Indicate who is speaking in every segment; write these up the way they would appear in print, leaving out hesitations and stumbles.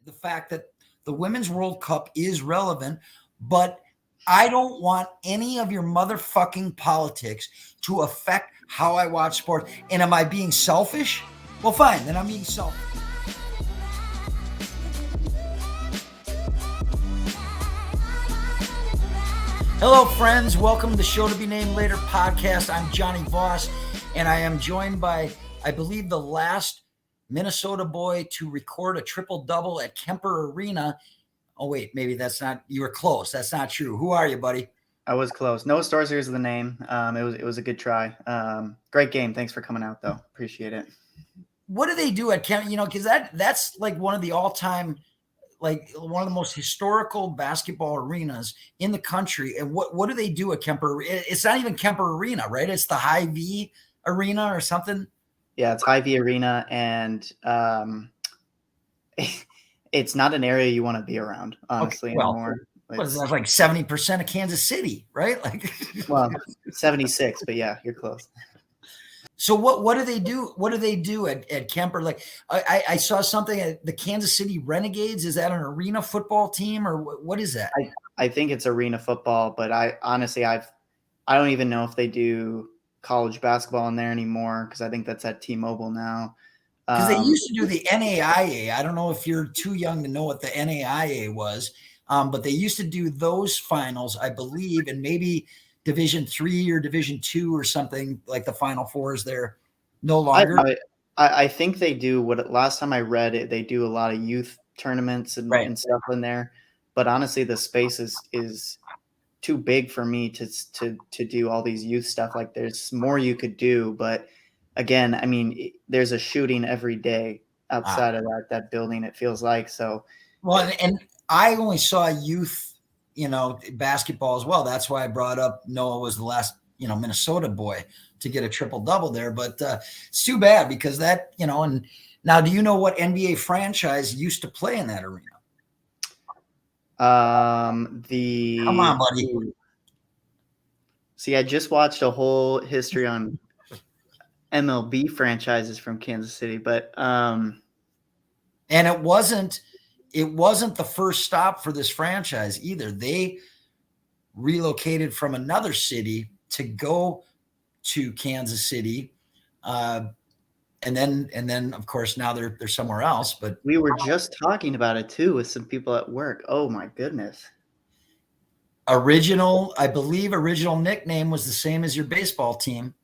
Speaker 1: the fact that the Women's World Cup is relevant, but I don't want any of your motherfucking politics to affect how I watch sports. And am I being selfish? Well, fine, then I'm being selfish. Hello, friends. Welcome to the Show to Be Named Later podcast. I'm Jonny Voss, and I am joined by, I believe, the last Minnesota boy to record a triple-double at Kemper Arena. Oh, wait, maybe that's not, you were close. That's not true. Who are you, buddy?
Speaker 2: I was close. Noah Stoerzinger is the name. It was a good try. Great game. Thanks for coming out, though. Appreciate it.
Speaker 1: What do they do at Kemper? You know, because that's like one of the all-time, like one of the most historical basketball arenas in the country. And what do they do at Kemper? It's not even Kemper Arena, right? It's the Hy-Vee Arena or something.
Speaker 2: Yeah, it's Hy-Vee Arena, and it's not an area you want to be around, honestly, anymore.
Speaker 1: What is that, like 70% of Kansas City, right? Like,
Speaker 2: well, 76, but yeah, you're close.
Speaker 1: So what do they do? What do they do at Kemper? Like I saw something at the Kansas City Renegades. Is that an arena football team or what is that?
Speaker 2: I think it's arena football, but I don't even know if they do college basketball in there anymore because I think that's at T-Mobile now.
Speaker 1: Because they used to do the NAIA. I don't know if you're too young to know what the NAIA was, but they used to do those finals, I believe, and maybe Division III or Division II or something like the Final Fours there. No longer.
Speaker 2: I think they do. Last time I read it, they do a lot of youth tournaments and stuff in there. But honestly, the space is too big for me to do all these youth stuff. Like there's more you could do, but again, I mean, there's a shooting every day outside of that building. It feels like so.
Speaker 1: Well, and I only saw youth, basketball as well. That's why I brought up Noah was the last, Minnesota boy to get a triple-double there. But it's too bad because that, and now do you know what NBA franchise used to play in that arena?
Speaker 2: Come
Speaker 1: on, buddy.
Speaker 2: See, I just watched a whole history on MLB franchises from Kansas City, but
Speaker 1: and it wasn't the first stop for this franchise either. They relocated from another city to go to Kansas City. And then of course now they're somewhere else, but
Speaker 2: we were just talking about it too with some people at work. Oh my goodness.
Speaker 1: I believe original nickname was the same as your baseball team.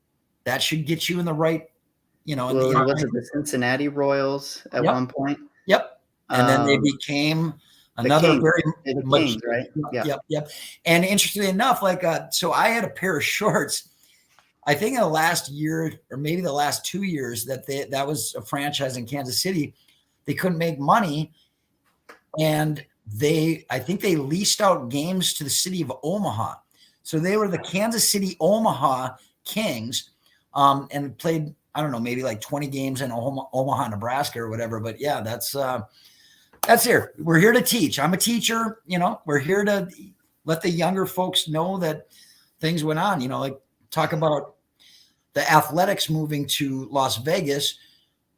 Speaker 1: That should get you in the right,
Speaker 2: was it the Cincinnati Royals at one point?
Speaker 1: Yep. And then they became another
Speaker 2: the Kings, right?
Speaker 1: Yep. And interestingly enough, so I had a pair of shorts, I think in the last year or maybe the last 2 years that was a franchise in Kansas City. They couldn't make money. And I think they leased out games to the city of Omaha. So they were the Kansas City Omaha Kings and played, I don't know, maybe like 20 games in Omaha, Nebraska or whatever. But yeah, that's here. We're here to teach. I'm a teacher, we're here to let the younger folks know that things went on, like talk about the Athletics moving to Las Vegas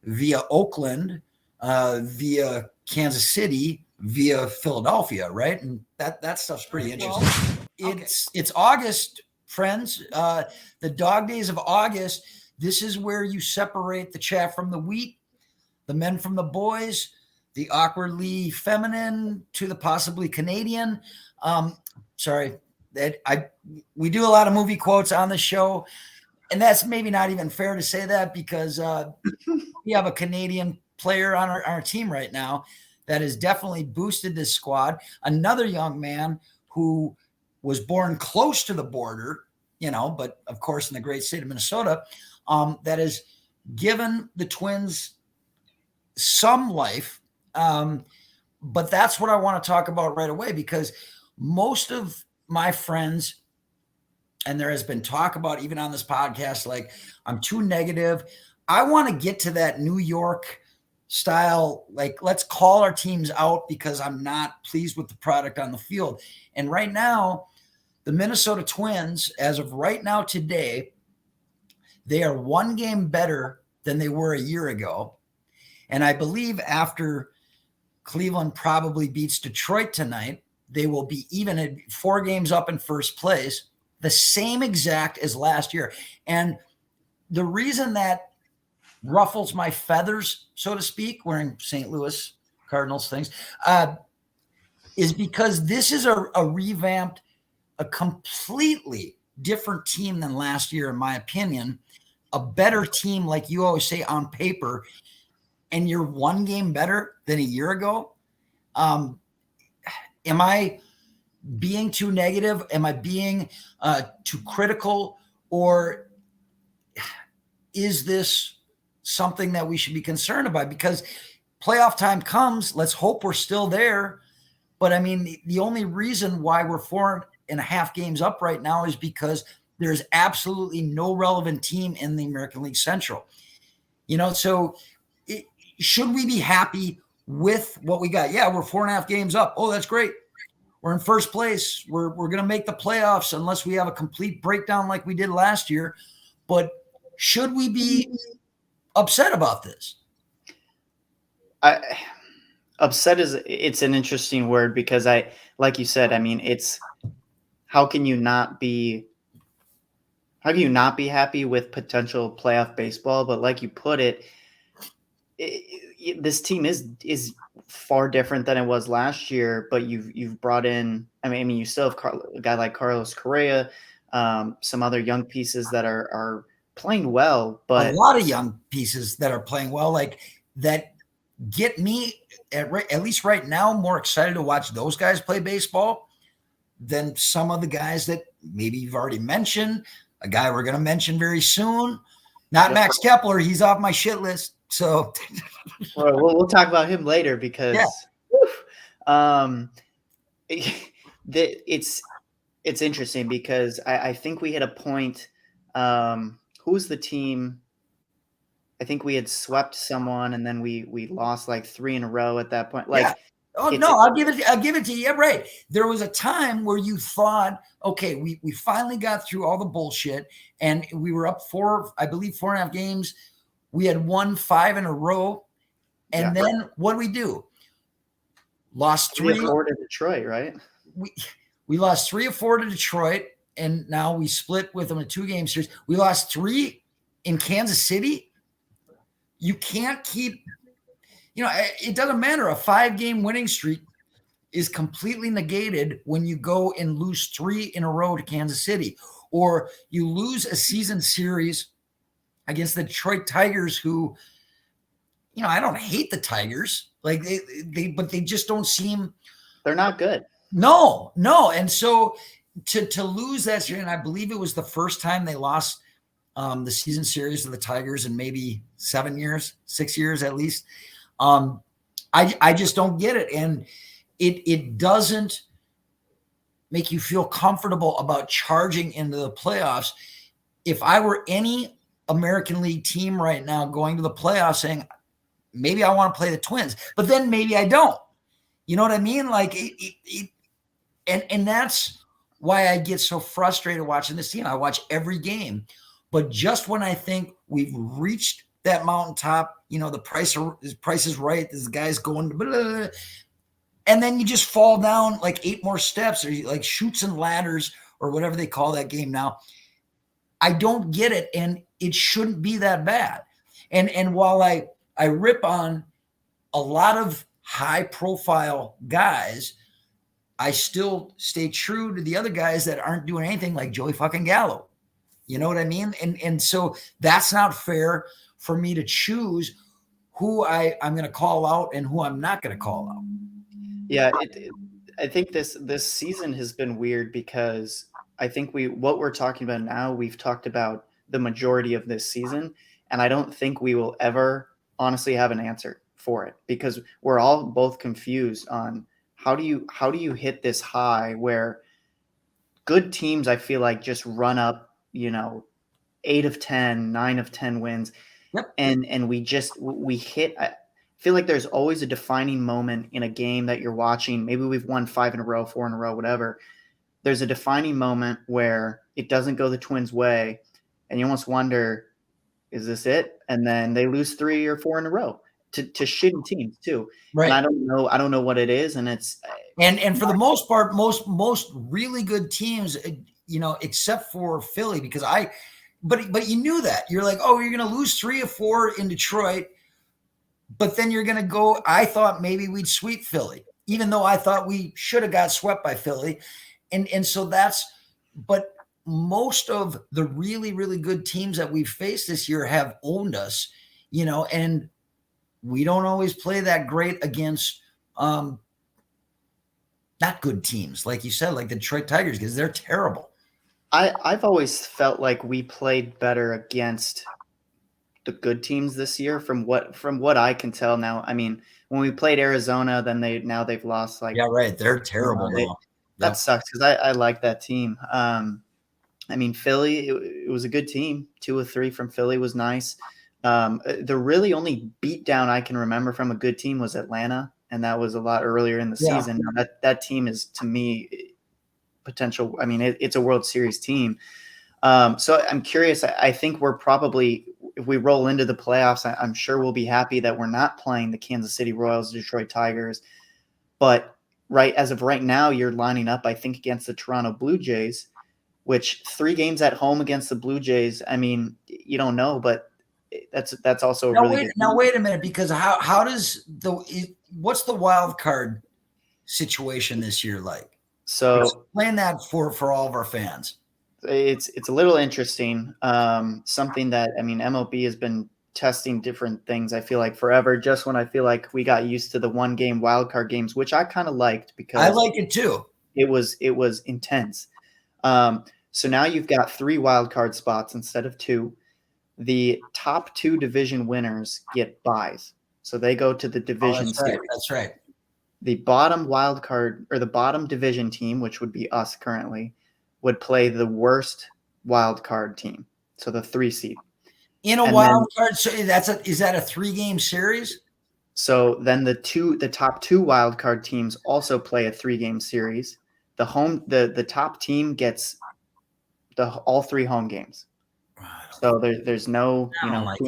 Speaker 1: via Oakland, via Kansas City, via Philadelphia, right? And that stuff's pretty interesting. It's August, friends. The dog days of August. This is where you separate the chaff from the wheat, the men from the boys, the awkwardly feminine to the possibly Canadian. We do a lot of movie quotes on the show, and that's maybe not even fair to say that because we have a Canadian player on our team right now that has definitely boosted this squad. Another young man who was born close to the border, but of course in the great state of Minnesota, that has given the Twins some life. But that's what I want to talk about right away because most of my friends, and there has been talk about even on this podcast, like I'm too negative. I want to get to that New York style, like let's call our teams out because I'm not pleased with the product on the field. And right now, the Minnesota Twins, as of right now today, they are one game better than they were a year ago. And I believe after Cleveland probably beats Detroit tonight, they will be even at 4 games up in first place, the same exact as last year. And the reason that ruffles my feathers, so to speak, wearing St. Louis Cardinals things, is because this is a revamped, a completely different team than last year, in my opinion. A better team, like you always say, on paper, and you're 1 game better than a year ago. Am I being too negative? Am I being too critical? Or is this something that we should be concerned about? Because playoff time comes, let's hope we're still there. But I mean, the only reason why we're 4.5 games up right now is because there's absolutely no relevant team in the American League Central. So should we be happy with what we got? Yeah, we're 4.5 games up. Oh, that's great. We're in first place. We're going to make the playoffs unless we have a complete breakdown like we did last year. But should we be upset about this?
Speaker 2: Upset it's an interesting word because like you said, I mean, it's how can you not be happy with potential playoff baseball? But like you put it, this team is far different than it was last year. But you've brought in, I mean, you still have a guy like Carlos Correa, some other young pieces that are playing well, but
Speaker 1: a lot of young pieces that are playing well, like that get me at least right now more excited to watch those guys play baseball than some of the guys that maybe you've already mentioned. A guy we're going to mention very soon, not Max Kepler. He's off my shit list. So
Speaker 2: we'll talk about him later because it's interesting because I think we hit a point. Who was the team? I think we had swept someone and then we lost like 3 in a row at that point. Like,
Speaker 1: oh no, I'll give it to you. Yeah, right. There was a time where you thought, okay, we finally got through all the bullshit and we were up 4.5 games. We had won 5 in a row. And then what do we do? Lost 3
Speaker 2: or 4 to Detroit, right?
Speaker 1: We lost 3 or 4 to Detroit, and now we split with them in 2-game series. We lost 3 in Kansas City. You can't keep, it doesn't matter. A 5-game winning streak is completely negated when you go and lose 3 in a row to Kansas City, or you lose a season series against the Detroit Tigers, who, I don't hate the Tigers, like but they just don't seem.
Speaker 2: They're not good.
Speaker 1: No. And so to lose that series, and I believe it was the first time they lost the season series to the Tigers in maybe 6 years at least. I just don't get it. And it doesn't make you feel comfortable about charging into the playoffs. If I were any American League team right now going to the playoffs saying, maybe I want to play the Twins, but then maybe I don't. You know what I mean? Like and that's why I get so frustrated watching this team. I watch every game, but just when I think we've reached that mountaintop, the price is right. This guy's going, blah, blah, blah, and then you just fall down like 8 more steps, or like chutes and ladders, or whatever they call that game now. I don't get it, and it shouldn't be that bad. And while I rip on a lot of high-profile guys, I still stay true to the other guys that aren't doing anything, like Joey fucking Gallo. You know what I mean? And so that's not fair for me to choose who I'm going to call out and who I'm not going to call out.
Speaker 2: Yeah, I think this season has been weird because I think what we're talking about now, we've talked about the majority of this season, and I don't think we will ever honestly have an answer for it because we're all both confused on how do you hit this high where good teams, I feel like, just run up, 8 of 10, 9 of 10 wins.
Speaker 1: Yep.
Speaker 2: And we hit, I feel like there's always a defining moment in a game that you're watching. Maybe we've won 5 in a row, 4 in a row, whatever. There's a defining moment where it doesn't go the Twins' way, and you almost wonder, is this it? And then they lose 3 or 4 in a row. to shitty teams too.
Speaker 1: Right.
Speaker 2: And I don't know what it is. And it's,
Speaker 1: and for the most part, most really good teams, except for Philly, because but you knew that. You're like, oh, you're going to lose 3 or 4 in Detroit, but then you're going to go, I thought maybe we'd sweep Philly, even though I thought we should have got swept by Philly. And so but most of the really, really good teams that we've faced this year have owned us, and we don't always play that great against not good teams, like you said, like the Detroit Tigers, because they're terrible.
Speaker 2: I've always felt like we played better against the good teams this year from what I can tell now. I mean, when we played Arizona, then they've lost
Speaker 1: yeah, right. They're terrible now.
Speaker 2: That sucks because I like that team. I mean, Philly, it was a good team. 2 of 3 from Philly was nice. The really only beatdown I can remember from a good team was Atlanta, and that was a lot earlier in the season. Now, that team is, to me, potential. I mean, it's a World Series team. So I'm curious. I think we're probably, if we roll into the playoffs, I'm sure we'll be happy that we're not playing the Kansas City Royals, Detroit Tigers. But as of right now, you're lining up, I think, against the Toronto Blue Jays, which 3 games at home against the Blue Jays. I mean, you don't know, but that's also a really good.
Speaker 1: Now wait a minute, because how does what's the wild card situation this year like?
Speaker 2: So
Speaker 1: explain that for all of our fans.
Speaker 2: It's a little interesting. Something that, I mean, MLB has been testing different things, I feel like, forever, just when I feel like we got used to the 1-game wild card games, which I kind of liked because
Speaker 1: I like it too.
Speaker 2: It was intense. So now you've got 3 wild card spots instead of 2. The top 2 division winners get buys. So they go to the division series.
Speaker 1: That's right.
Speaker 2: The bottom wild card, or the bottom division team, which would be us currently, would play the worst wild card team. So the 3 seed.
Speaker 1: In a wild card, so is that a 3-game series?
Speaker 2: So then the top 2 wild card teams also play a 3-game series. The top team gets all 3 home games. So there's no,
Speaker 1: I don't like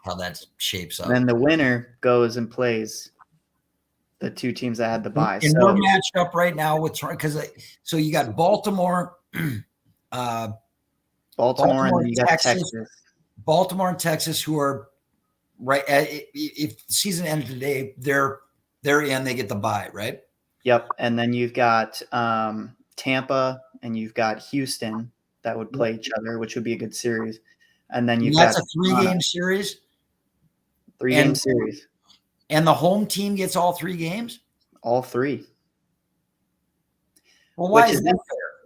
Speaker 1: how that shapes up.
Speaker 2: Then the winner goes and plays the 2 teams that had the bye.
Speaker 1: And we're matched up right now with, because so you got Baltimore,
Speaker 2: and you got Texas.
Speaker 1: Baltimore and Texas, who are right if the season ended today, they're in, they get the bye, right?
Speaker 2: Yep. And then you've got Tampa and you've got Houston that would play each other, which would be a good series. And then that's
Speaker 1: a 3-game series.
Speaker 2: 3-game series.
Speaker 1: And the home team gets all 3 games?
Speaker 2: All 3.
Speaker 1: Well, why is that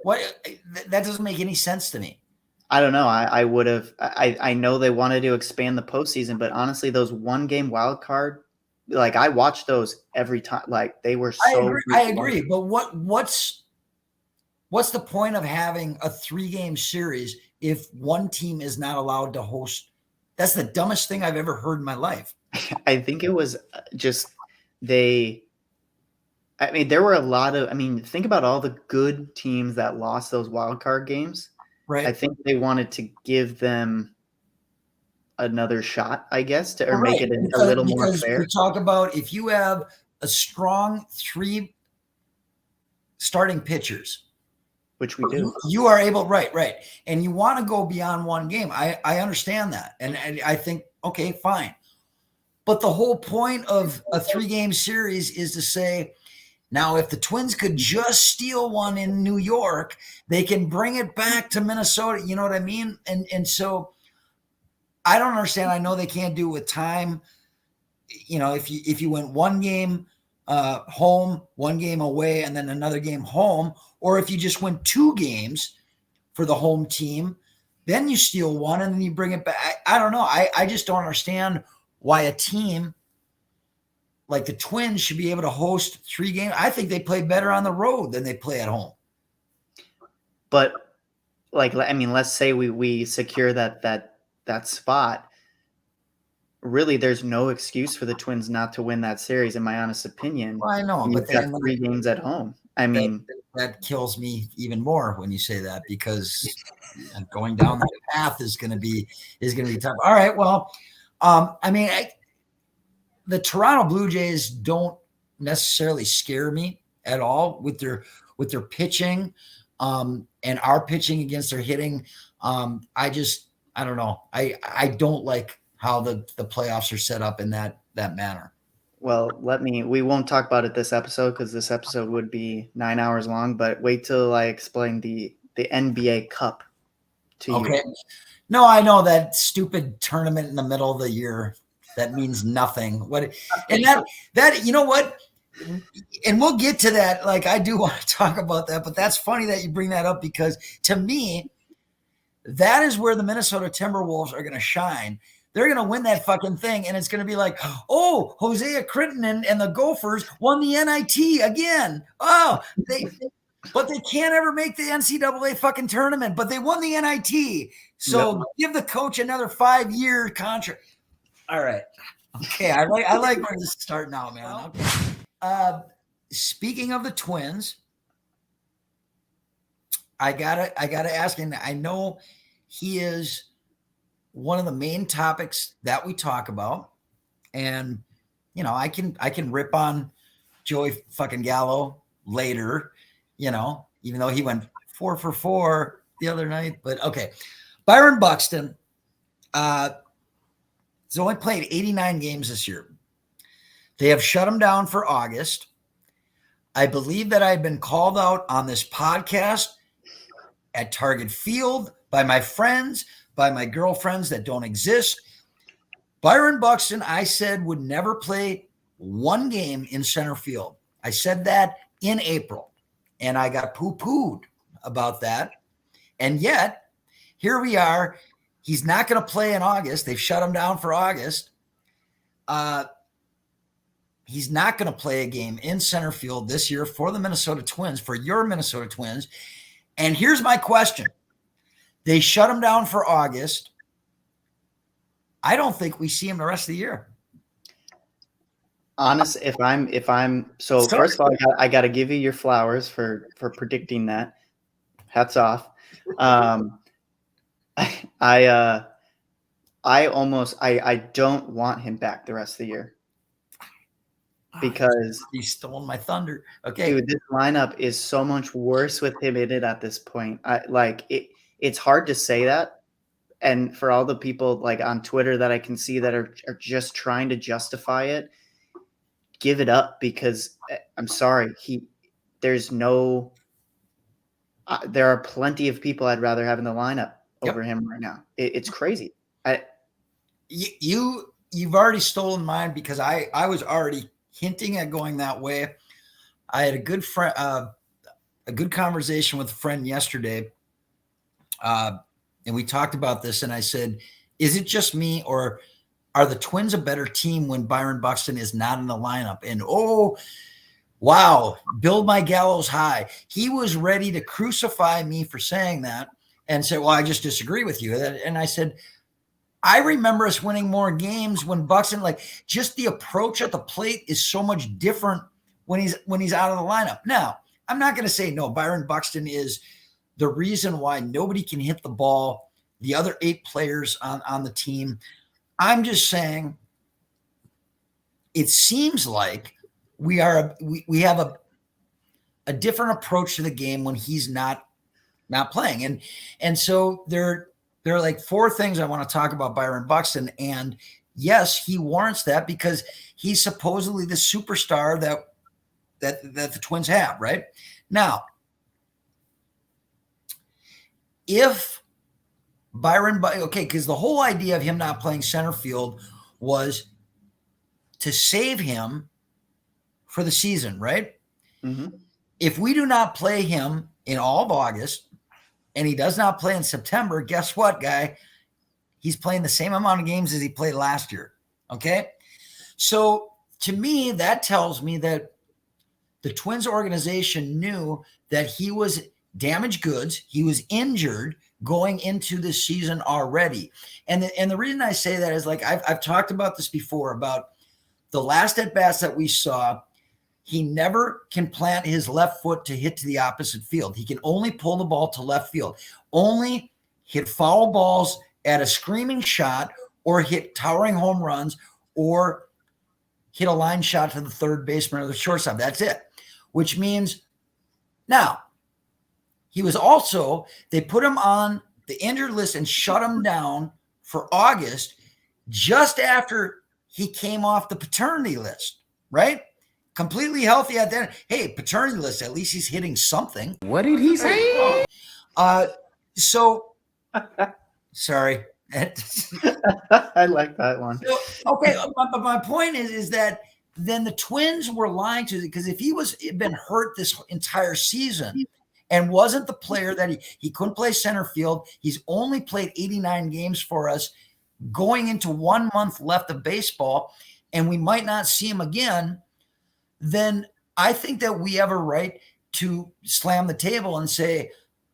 Speaker 1: fair? That doesn't make any sense to me.
Speaker 2: I don't know. I would have. I know they wanted to expand the postseason, but honestly, those 1-game wild card, like, I watched those every time. Like, they were so.
Speaker 1: I agree. But what's the point of having a 3-game series if one team is not allowed to host? That's the dumbest thing I've ever heard in my life.
Speaker 2: I think it was just there were a lot of. I mean, think about all the good teams that lost those wild card games.
Speaker 1: Right.
Speaker 2: I think they wanted to give them another shot, I guess, make it a little more fair.
Speaker 1: We talk about, if you have a strong 3 starting pitchers,
Speaker 2: which we do,
Speaker 1: you are able, right, and you want to go beyond 1 game. I understand that, and I think, okay, fine. But the whole point of a 3-game series is to say, now, if the Twins could just steal one in New York, they can bring it back to Minnesota. You know what I mean? And so I don't understand. I know they can't do it with time. If you went 1 game home, 1 game away, and then another game home, or if you just went 2 games for the home team, then you steal 1 and then you bring it back. I don't know. I just don't understand why a team like the Twins should be able to host 3 games. I think they play better on the road than they play at home.
Speaker 2: But let's say we secure that spot. Really, there's no excuse for the Twins not to win that series, in my honest opinion.
Speaker 1: Well, I know,
Speaker 2: but they have 3 games at home. I mean,
Speaker 1: that kills me even more when you say that, because going down that path is going to be tough. All right, well, the Toronto Blue Jays don't necessarily scare me at all with their pitching, and our pitching against their hitting. I don't know. I don't like how the playoffs are set up in that manner.
Speaker 2: Well, we won't talk about it this episode because this episode would be 9 hours long, but wait till I explain the NBA Cup to you.
Speaker 1: Okay. No, I know that stupid tournament in the middle of the year that means nothing. And that you know what? And we'll get to that. Like, I do want to talk about that, but that's funny that you bring that up, because to me, that is where the Minnesota Timberwolves are going to shine. They're going to win that fucking thing, and it's going to be like, oh, Hosea Crittenden and the Gophers won the NIT again. Oh, but they can't ever make the NCAA fucking tournament, but they won the NIT. So Give the coach another 5-year contract. All right. Okay. I like where this is starting out, man. Okay. Speaking of the Twins, I gotta ask, and I know he is one of the main topics that we talk about. And, I can rip on Joey fucking Gallo later, even though he went 4 for 4 the other night. But okay. Byron Buxton has only played 89 games this year. They have shut him down for August. I believe that I've been called out on this podcast at Target Field by my friends, by my girlfriends that don't exist. Byron Buxton, I said, would never play one game in center field. I said that in April, and I got poo-pooed about that. And yet, here we are. He's not going to play in August. They've shut him down for August. He's not going to play a game in center field this year for the Minnesota Twins, for your Minnesota Twins. And here's my question. They shut him down for August. I don't think we see him the rest of the year.
Speaker 2: Honest, if I'm so first of all, I got to give you your flowers for predicting that. Hats off. I don't want him back the rest of the year because
Speaker 1: he's stolen my thunder. Okay,
Speaker 2: dude, this lineup is so much worse with him in it at this point. It's hard to say that, and for all the people like on Twitter that I can see that are just trying to justify it, give it up, because I'm sorry, there are plenty of people I'd rather have in the lineup over him right now. It's crazy.
Speaker 1: You've already stolen mine, because I was already hinting at going that way. I had a good conversation with a friend yesterday, and we talked about this, and I said, is it just me, or are the Twins a better team when Byron Buxton is not in the lineup? And oh, wow, build my gallows high. He was ready to crucify me for saying that and said, well, I just disagree with you. And I said, I remember us winning more games when Buxton, like, just the approach at the plate is so much different when he's out of the lineup. Now, I'm not going to say no, Byron Buxton is the reason why nobody can hit the ball, the other 8 players on the team. I'm just saying it seems like we have a different approach to the game when he's not playing. And so there are like 4 things I want to talk about Byron Buxton. And yes, he warrants that because he's supposedly the superstar that the Twins have, right? Now, if because the whole idea of him not playing center field was to save him for the season, right?
Speaker 2: Mm-hmm.
Speaker 1: If we do not play him in all of August and he does not play in September, guess what, guy? He's playing the same amount of games as he played last year, okay? So to me, that tells me that the Twins organization knew that he was damaged goods. He was injured going into this season already. And the reason I say that is, like, I've talked about this before, about the last at-bats that we saw. He never can plant his left foot to hit to the opposite field. He can only pull the ball to left field, only hit foul balls at a screaming shot, or hit towering home runs, or hit a line shot to the third baseman or the shortstop. That's it. Which means now he was also, they put him on the injured list and shut him down for August just after he came off the paternity list, right? Completely healthy at that. Hey, paternity list, at least he's hitting something.
Speaker 3: What did he say?
Speaker 1: So, sorry.
Speaker 2: I like that one.
Speaker 1: So, okay, but my point is that then the Twins were lying to, because if he'd been hurt this entire season and wasn't the player that he couldn't play center field, he's only played 89 games for us going into 1 month left of baseball, and we might not see him again, then I think that we have a right to slam the table and say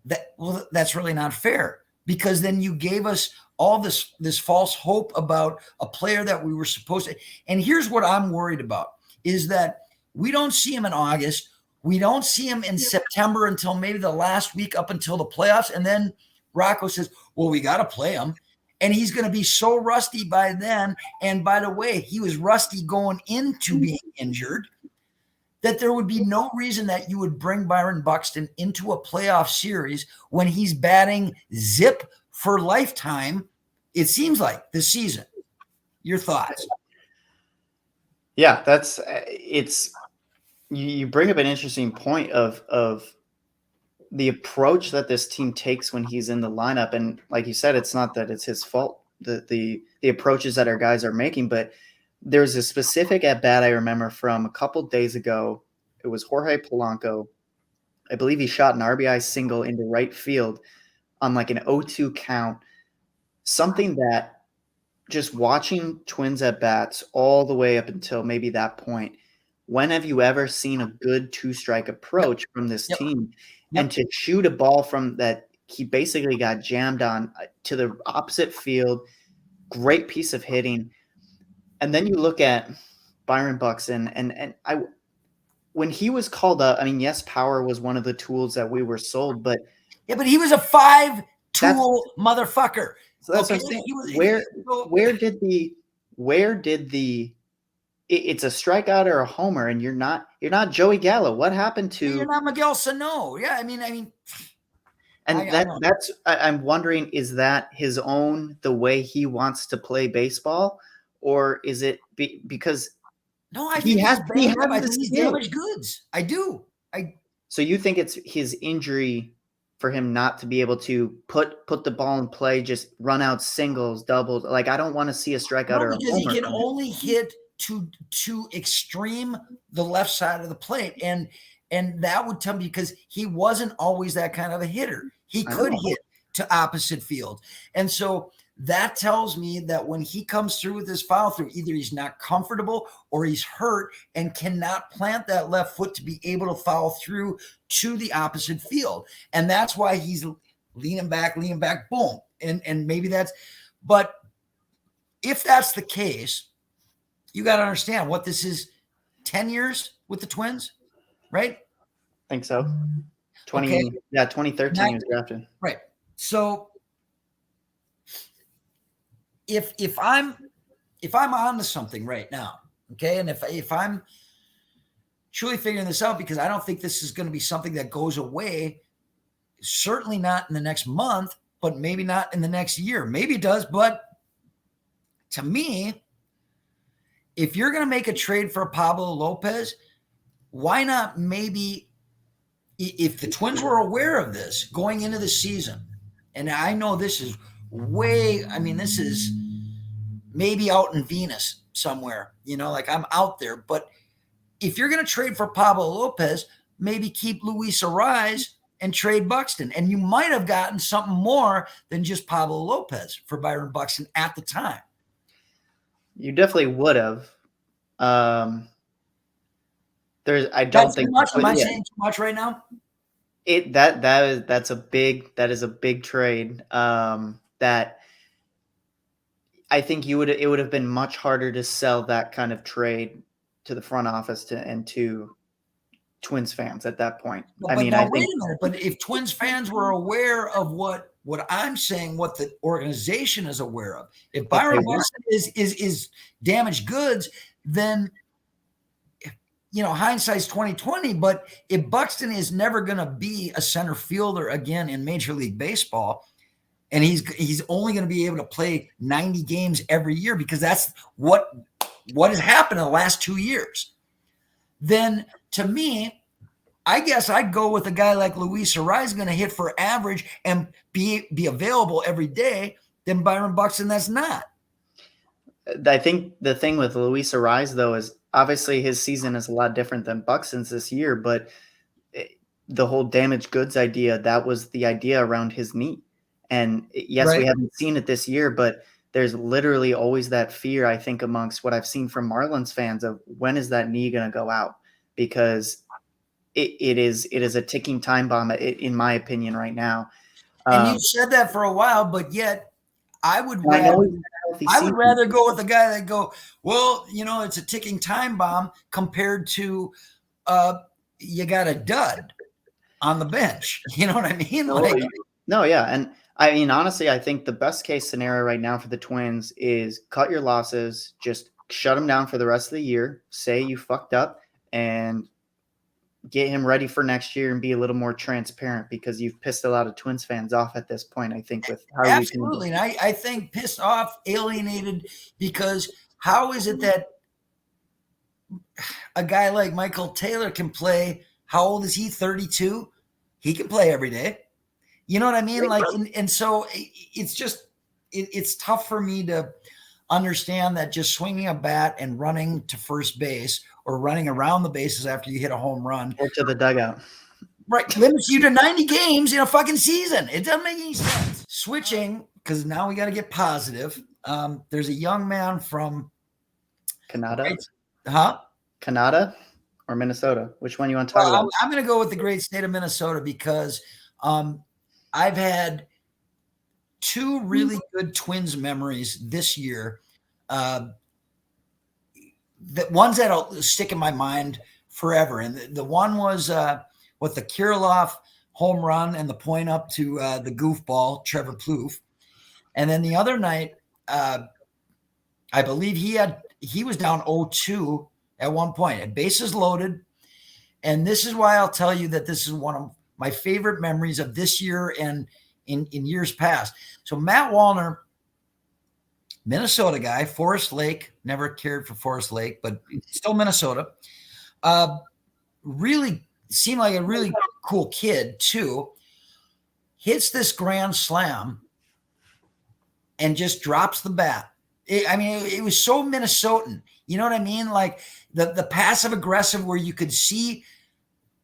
Speaker 1: that, well, that's really not fair, because then you gave us all this false hope about a player that we were supposed to. And here's what I'm worried about is that we don't see him in August. We don't see him in September until maybe the last week up until the playoffs. And then Rocco says, well, we got to play him. And he's going to be so rusty by then. And by the way, he was rusty going into being injured, that there would be no reason that you would bring Byron Buxton into a playoff series when he's batting zip for lifetime, it seems like, this season. Your thoughts?
Speaker 2: Yeah, it's you bring up an interesting point of the approach that this team takes when he's in the lineup. And like you said, it's not that it's his fault, the approaches that our guys are making, but there's a specific at bat I remember from a couple days ago. It was Jorge Polanco. I believe he shot an RBI single into right field on like an 0-2 count. Something that, just watching Twins at bats all the way up until maybe that point, when have you ever seen a good 2-strike approach from this team? And to shoot a ball from that, he basically got jammed on to the opposite field. Great piece of hitting. And then you look at Byron Buxton, and when he was called up, I mean, yes, power was one of the tools that we were sold, but
Speaker 1: but he was a 5-tool motherfucker.
Speaker 2: So that's what I'm saying. Where did the it's a strikeout or a homer, and you're not Joey Gallo. What happened to
Speaker 1: you're not Miguel Sano? Yeah, I mean,
Speaker 2: and that's I'm wondering, is that his own, the way he wants to play baseball, or is it because
Speaker 1: no? I think he's damaged goods. I do.
Speaker 2: So you think it's his injury for him not to be able to put the ball in play, just run out singles, doubles? Like, I don't want to see a strikeout or a
Speaker 1: because
Speaker 2: homer.
Speaker 1: He can only hit to extreme the left side of the plate, and that would tell me, because he wasn't always that kind of a hitter. He could hit to opposite field, and so that tells me that when he comes through with this foul through, either he's not comfortable or he's hurt and cannot plant that left foot to be able to foul through to the opposite field. And that's why he's leaning back, boom. And maybe that's, but if that's the case, you got to understand what this is. 10 years with the Twins, right?
Speaker 2: I think so. 2013 he was drafted.
Speaker 1: Right. So if I'm on to something right now, okay, and if I'm truly figuring this out, because I don't think this is going to be something that goes away, certainly not in the next month, but maybe not in the next year. Maybe it does, but to me, if you're going to make a trade for Pablo Lopez, why not maybe, if the Twins were aware of this going into the season, and I know this is this is maybe out in Venus somewhere, like I'm out there, but if you're going to trade for Pablo Lopez, maybe keep Luis Ariz and trade Buxton. And you might have gotten something more than just Pablo Lopez for Byron Buxton at the time.
Speaker 2: You definitely would have. I don't
Speaker 1: That's
Speaker 2: think
Speaker 1: too much. Am I saying too much right now?
Speaker 2: That is a big trade. That I think it would have been much harder to sell that kind of trade to the front office and to Twins fans at that point.
Speaker 1: But wait a minute. But if Twins fans were aware of what I'm saying, what the organization is aware of, if Byron Buxton is damaged goods, then hindsight's 2020, but if Buxton is never going to be a center fielder again in Major League Baseball, and he's only going to be able to play 90 games every year because that's what has happened in the last 2 years, then to me, I guess I'd go with a guy like Luis Arraez going to hit for average and be available every day than Byron Buxton that's not.
Speaker 2: I think the thing with Luis Arraez, though, is obviously his season is a lot different than Buxton's this year, but the whole damaged goods idea, that was the idea around his knee. And yes,
Speaker 1: Right.
Speaker 2: We haven't seen it this year, but there's literally always that fear, I think, amongst what I've seen from Marlins fans of when is that knee going to go out? Because it is a ticking time bomb, in my opinion, right now.
Speaker 1: And you've said that for a while, but yet I would rather go with a guy that go, well, it's a ticking time bomb compared to you got a dud on the bench. You know what I mean?
Speaker 2: No, yeah. And I mean, honestly, I think the best case scenario right now for the Twins is cut your losses, just shut them down for the rest of the year, say you fucked up, and get him ready for next year and be a little more transparent because you've pissed a lot of Twins fans off at this point, I think, with how
Speaker 1: absolutely. And I think pissed off, alienated, because how is it that a guy like Michael Taylor can play? How old is he? 32. He can play every day. You know what I mean? Like, and so it's just, it's tough for me to understand that just swinging a bat and running to first base or running around the bases after you hit a home run
Speaker 2: or to the dugout,
Speaker 1: right, limits you to 90 games in a fucking season. It doesn't make any sense. Switching, because now we got to get positive. There's a young man from
Speaker 2: Canada.
Speaker 1: Canada
Speaker 2: or Minnesota? Which one you want to talk about?
Speaker 1: I'm going to go with the great state of Minnesota because I've had two really good Twins memories this year. The ones that'll stick in my mind forever. And the one was with the Kirilloff home run and the point up to the goofball, Trevor Plouffe. And then the other night, I believe he was down 0-2 at one point, and bases loaded. And this is why I'll tell you that this is one of my favorite memories of this year and in years past. So Matt Wallner, Minnesota guy, Forest Lake, never cared for Forest Lake, but still Minnesota. Really seemed like a really cool kid too. Hits this grand slam and just drops the bat. It was so Minnesotan. You know what I mean? Like the passive aggressive where you could see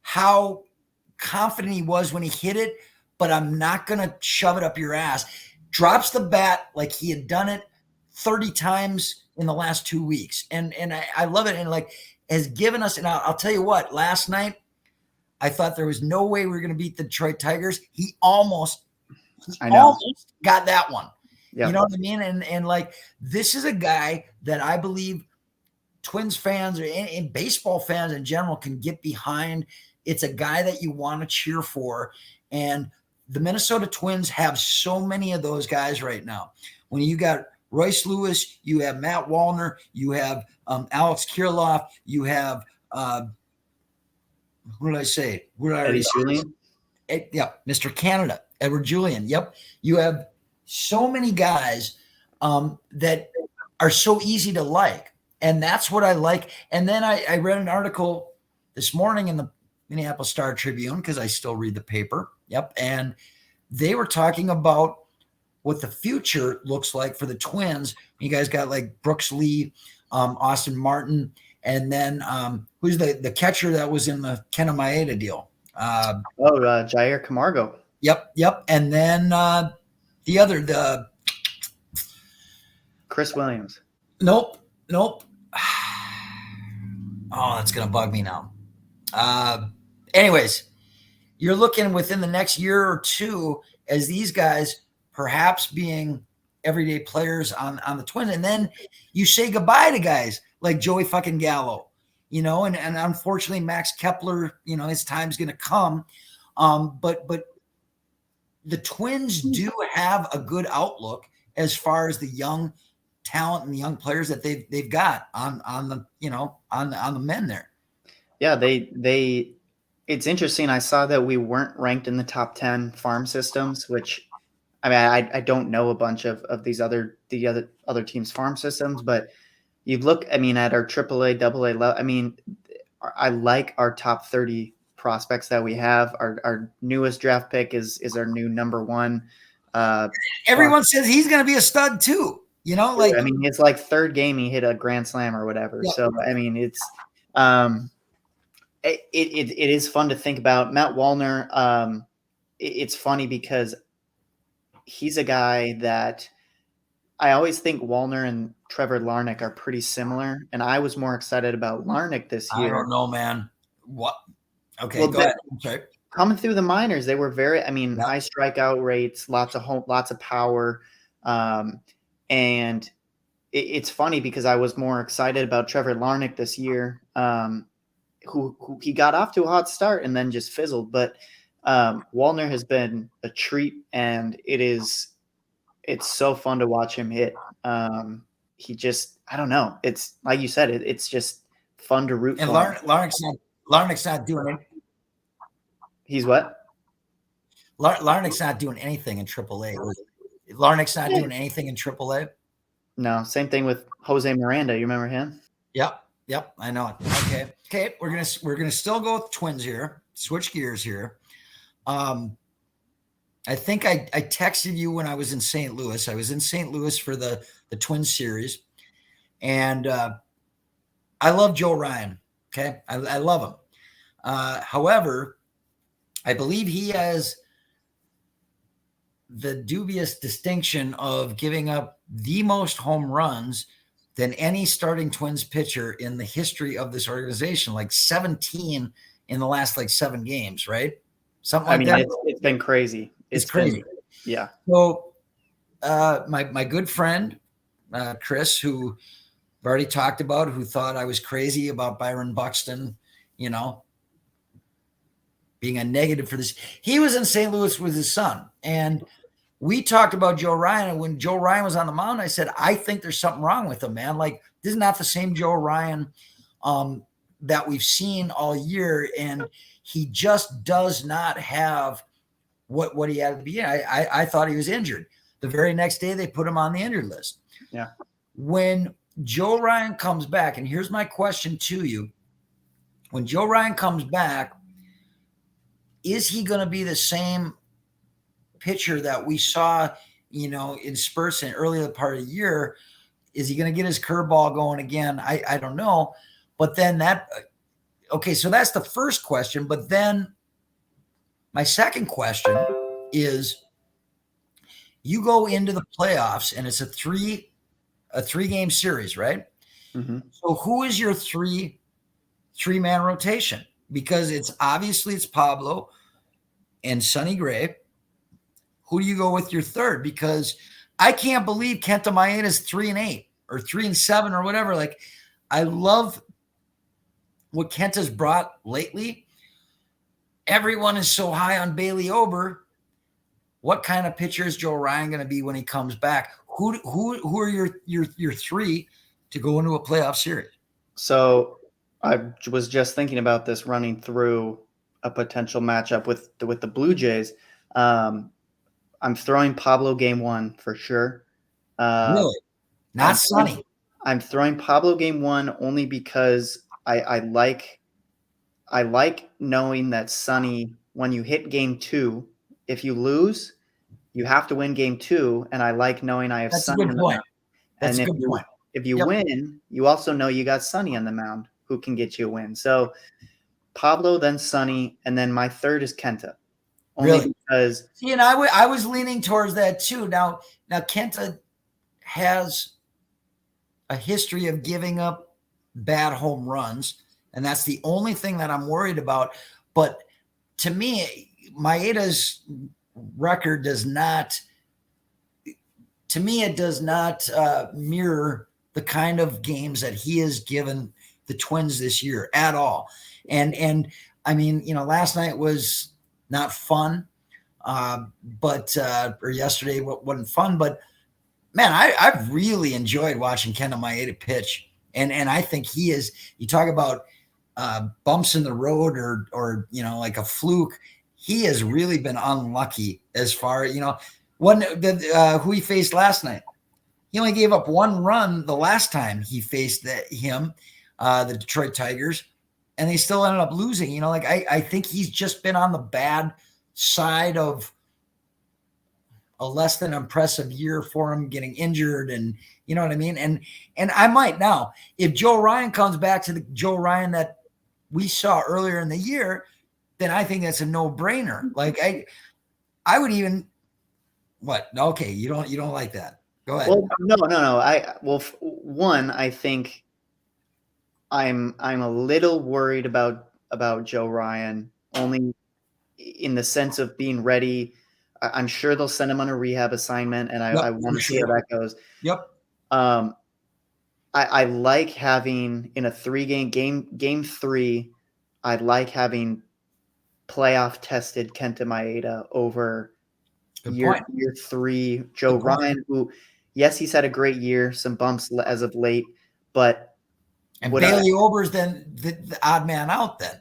Speaker 1: how confident he was when he hit it, but I'm not going to shove it up your ass. Drops the bat like he had done it 30 times in the last 2 weeks. And I love it. And like has given us, and I'll tell you what, last night, I thought there was no way we were going to beat the Detroit Tigers. He almost got that one. Yep. You know what I mean? And like, this is a guy that I believe Twins fans and baseball fans in general can get behind. It's a guy that you want to cheer for. And the Minnesota Twins have so many of those guys right now. When you got Royce Lewis, you have Matt Wallner, you have Alex Kirilloff, you have who did I say?
Speaker 2: Eddie Julian?
Speaker 1: Yeah, Mr. Canada, Edward Julian. Yep. You have so many guys that are so easy to like. And that's what I like. And then I read an article this morning in the Minneapolis Star-Tribune because I still read the paper. Yep. And they were talking about what the future looks like for the Twins. You guys got like Brooks Lee, Austin Martin, and then who's the catcher that was in the Ken Maeda deal?
Speaker 2: Jair Camargo.
Speaker 1: Yep. And then the
Speaker 2: Chris Williams.
Speaker 1: Nope. Oh, that's gonna bug me now. Anyways, you're looking within the next year or two as these guys perhaps being everyday players on the Twins, and then you say goodbye to guys like Joey fucking Gallo, and unfortunately Max Kepler, his time's gonna come. But the Twins do have a good outlook as far as the young talent and the young players that they've got on the men there.
Speaker 2: Yeah, it's interesting. I saw that we weren't ranked in the top 10 farm systems, which I mean, I don't know a bunch of these other teams' farm systems, but you look, I mean, at our AAA, AA level. I mean, I like our top 30 prospects that we have. Our newest draft pick is our new number one.
Speaker 1: Everyone says he's going to be a stud too.
Speaker 2: I mean, it's like third game he hit a grand slam or whatever. Yeah. So I mean, it's it is fun to think about. Matt Wallner. It's funny because he's a guy that I always think Wallner and Trevor Larnach are pretty similar, and I was more excited about Larnach this year.
Speaker 1: I don't know, man. What? Okay, well, go ahead. Okay.
Speaker 2: Coming through the minors, they were very, I mean, high strikeout rates, lots of power, and it's funny because I was more excited about Trevor Larnach this year, who he got off to a hot start and then just fizzled. But Wallner has been a treat, and it's so fun to watch him hit. He just, I don't know. It's like you said, it's just fun to root for.
Speaker 1: And Larnach's not doing it.
Speaker 2: He's what?
Speaker 1: Larnach's not doing anything in AAA. Larnach's not doing anything in AAA.
Speaker 2: No, same thing with Jose Miranda. You remember him?
Speaker 1: Yep, I know it. Okay, we're gonna still go with Twins here. Switch gears here. I think I texted you when I was in St. Louis. I was in St. Louis for the Twins series, and I love Joe Ryan. Okay, I love him. However, I believe he has the dubious distinction of giving up the most home runs than any starting Twins pitcher in the history of this organization, like 17 in the last 7 games, right? Something like that.
Speaker 2: It's been crazy.
Speaker 1: It's crazy.
Speaker 2: Yeah.
Speaker 1: So my good friend, Chris, who I've already talked about, who thought I was crazy about Byron Buxton, being a negative for this. He was in St. Louis with his son, and we talked about Joe Ryan. And when Joe Ryan was on the mound, I said, I think there's something wrong with him, man. Like, this is not the same Joe Ryan that we've seen all year. And he just does not have what he had at the beginning. I thought he was injured. The very next day, they put him on the injured list.
Speaker 2: Yeah.
Speaker 1: When Joe Ryan comes back, and here's my question to you. When Joe Ryan comes back, is he going to be the same pitcher that we saw, in spurts in earlier part of the year? Is he going to get his curveball going again? I don't know. But then so that's the first question. But then my second question is, you go into the playoffs and it's a three-game series, right?
Speaker 2: Mm-hmm.
Speaker 1: So who is your three-man rotation? Because it's Pablo and Sonny Gray. Who do you go with your third? Because I can't believe Kenta Maeda's 3-8 or 3-7 or whatever. Like, I love what Kenta's brought lately. Everyone is so high on Bailey Ober. What kind of pitcher is Joe Ryan going to be when he comes back? Who are your three to go into a playoff series?
Speaker 2: So I was just thinking about this running through a potential matchup with the Blue Jays. I'm throwing Pablo game 1 for sure.
Speaker 1: Really? Not Sonny.
Speaker 2: I'm throwing Pablo game 1 only because I like knowing that Sonny, when you hit game 2, if you lose, you have to win game 2, and I like knowing I have Sonny on the mound.
Speaker 1: That's a good point.
Speaker 2: If you win, you also know you got Sonny on the mound who can get you a win. So Pablo, then Sonny, and then my third is Kenta.
Speaker 1: Really?
Speaker 2: Because
Speaker 1: I was leaning towards that too. Now Kenta has a history of giving up bad home runs, and that's the only thing that I'm worried about. But to me, Maeda's record does not mirror the kind of games that he has given the Twins this year at all. And I mean, last night was not fun, or yesterday wasn't fun, but man, I've really enjoyed watching Kenta Maeda pitch. And I think he is, you talk about bumps in the road or like a fluke. He has really been unlucky as far who he faced last night. He only gave up 1 run the last time he faced the Detroit Tigers, and they still ended up losing. I think he's just been on the bad side of a less than impressive year for him, getting injured, and you know what I mean? And I might now, if Joe Ryan comes back to the Joe Ryan that we saw earlier in the year, then I think that's a no-brainer. Like I would even what? Okay, you don't like that. Go ahead.
Speaker 2: Well, no. I think I'm a little worried about Joe Ryan, only in the sense of being ready. I'm sure they'll send him on a rehab assignment, and I want to see how that goes.
Speaker 1: Yep.
Speaker 2: I like having in a 3-game game 3. I like having playoff tested Kenta Maeda over year 3 Joe Ryan, who, yes, he's had a great year, some bumps as of late, but
Speaker 1: Bailey Ober's then the odd man out then.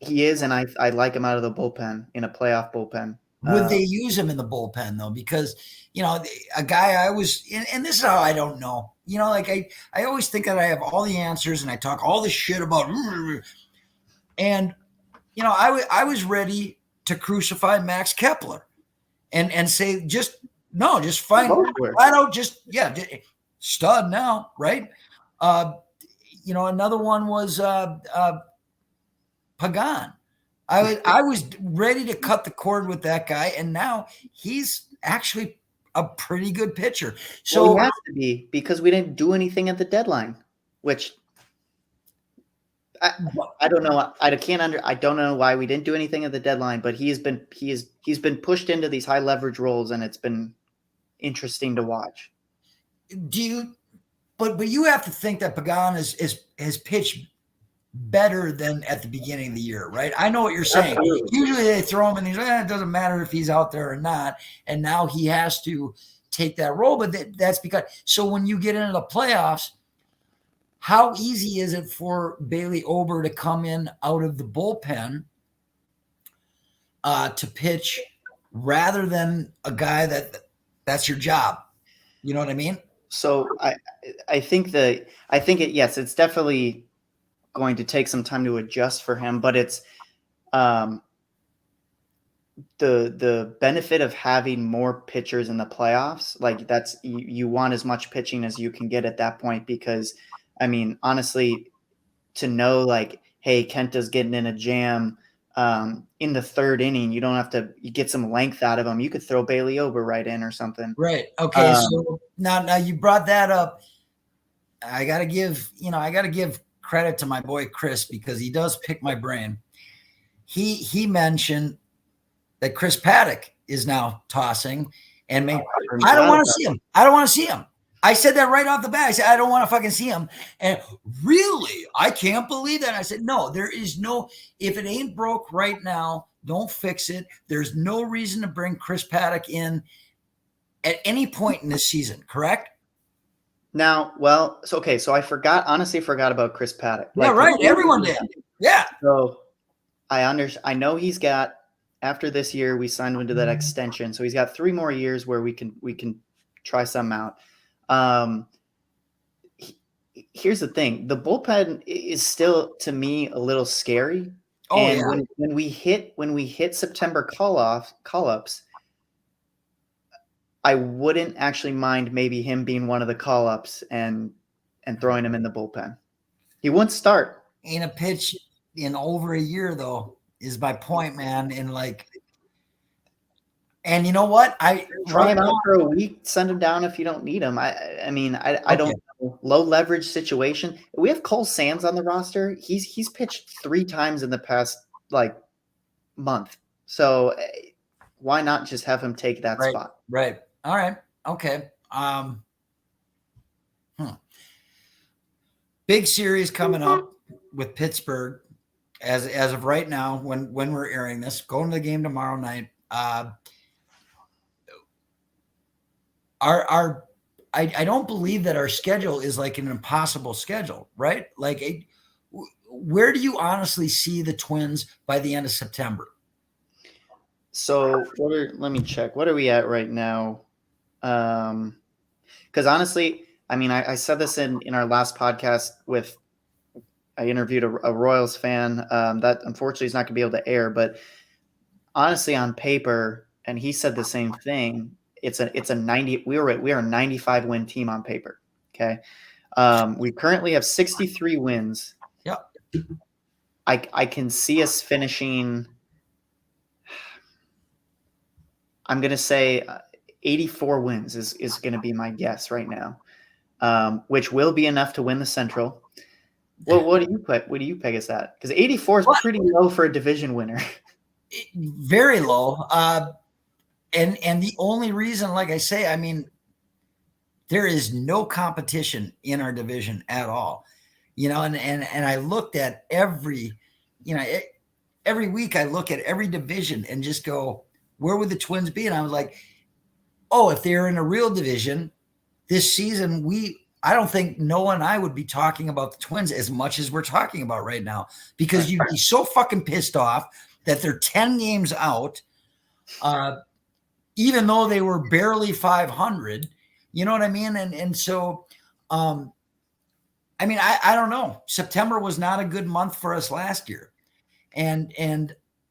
Speaker 2: He is, and I like him out of the bullpen, in a playoff bullpen.
Speaker 1: Would they use him in the bullpen though? Because a guy I was, and this is how I don't know. I always think that I have all the answers, and I talk all this shit about, and I was ready to crucify Max Kepler, and say just fine, flat out, stud now, right? Another one was Pagan. I was ready to cut the cord with that guy, and now he's actually a pretty good pitcher. So
Speaker 2: he has to be, because we didn't do anything at the deadline, which I don't know. I don't know why we didn't do anything at the deadline, but he's been pushed into these high leverage roles, and it's been interesting to watch.
Speaker 1: But you have to think that Pagan has pitched better than at the beginning of the year, right? I know what you're saying. Absolutely. Usually they throw him and he's it doesn't matter if he's out there or not. And now he has to take that role. But that's because, so when you get into the playoffs, how easy is it for Bailey Ober to come in out of the bullpen to pitch rather than a guy that's your job? You know what I mean?
Speaker 2: So I think yes, it's definitely going to take some time to adjust for him, but it's the benefit of having more pitchers in the playoffs. Like, that's, you want as much pitching as you can get at that point, because I mean, honestly, to know like, hey, Kenta's getting in a jam in the 3rd inning, you don't have to get some length out of him. You could throw Bailey Ober right in or something.
Speaker 1: Right. Okay. So now you brought that up. I gotta give credit to my boy Chris, because he does pick my brain. He mentioned that Chris Paddock is now tossing, and I don't want to see him. I don't want to see him. I said that right off the bat. I said, I don't want to fucking see him. And really, I can't believe that. I said, no, there is no, if it ain't broke right now, don't fix it. There's no reason to bring Chris Paddock in at any point in this season, correct?
Speaker 2: Now, well, so I honestly forgot about Chris Paddock.
Speaker 1: Yeah, right. Everyone did. Yeah.
Speaker 2: So I know he's got, after this year, we signed him to that extension. So he's got 3 more years where we can try some out. Here's the thing. The bullpen is still, to me, a little scary. Oh, and yeah. when we hit September call-ups, I wouldn't actually mind maybe him being one of the call-ups and throwing him in the bullpen. He wouldn't start.
Speaker 1: Ain't a pitch in over a year, though, is my point, man. And you know what? I
Speaker 2: try him out for a week, send him down if you don't need him. I mean, I don't know. Low leverage situation. We have Cole Sands on the roster. He's pitched 3 times in the past month. So why not just have him take that spot?
Speaker 1: Right. All right. Okay. Big series coming up with Pittsburgh as of right now, when we're airing this, going to the game tomorrow night. I don't believe that our schedule is like an impossible schedule, right? Like where do you honestly see the Twins by the end of September?
Speaker 2: So let me check. What are we at right now? Because honestly, I mean, I said this in our last podcast I interviewed a Royals fan that unfortunately is not going to be able to air, but honestly, on paper, and he said the same thing. It's a 90. We are a 95 win team on paper. Okay, we currently have 63 wins.
Speaker 1: Yep.
Speaker 2: I can see us finishing. I'm going to say 84 wins is going to be my guess right now, which will be enough to win the Central. Well, what do you put? What do you peg us at? Because 84 is pretty low for a division winner.
Speaker 1: Very low. And the only reason, like I say, I mean, there is no competition in our division at all, and I looked at every week I look at every division and just go, where would the Twins be? And I was like, oh, if they're in a real division this season, I don't think Noah and I would be talking about the Twins as much as we're talking about right now, because you'd be so fucking pissed off that they're 10 games out, even though they were barely 500. You know what I mean? And so, I mean, I don't know. September was not a good month for us last year. And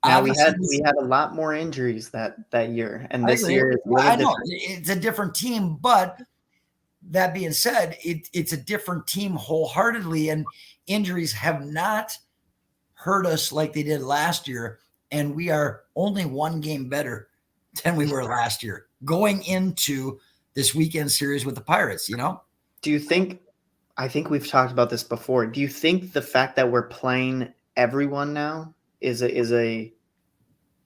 Speaker 2: now we had a lot more injuries that year. And this year,
Speaker 1: I know it's a different team, but that being said, it's a different team wholeheartedly, and injuries have not hurt us like they did last year. And we are only one game better than we were last year going into this weekend series with the Pirates,
Speaker 2: Do you think, I think we've talked about this before, do you think the fact that we're playing everyone now is a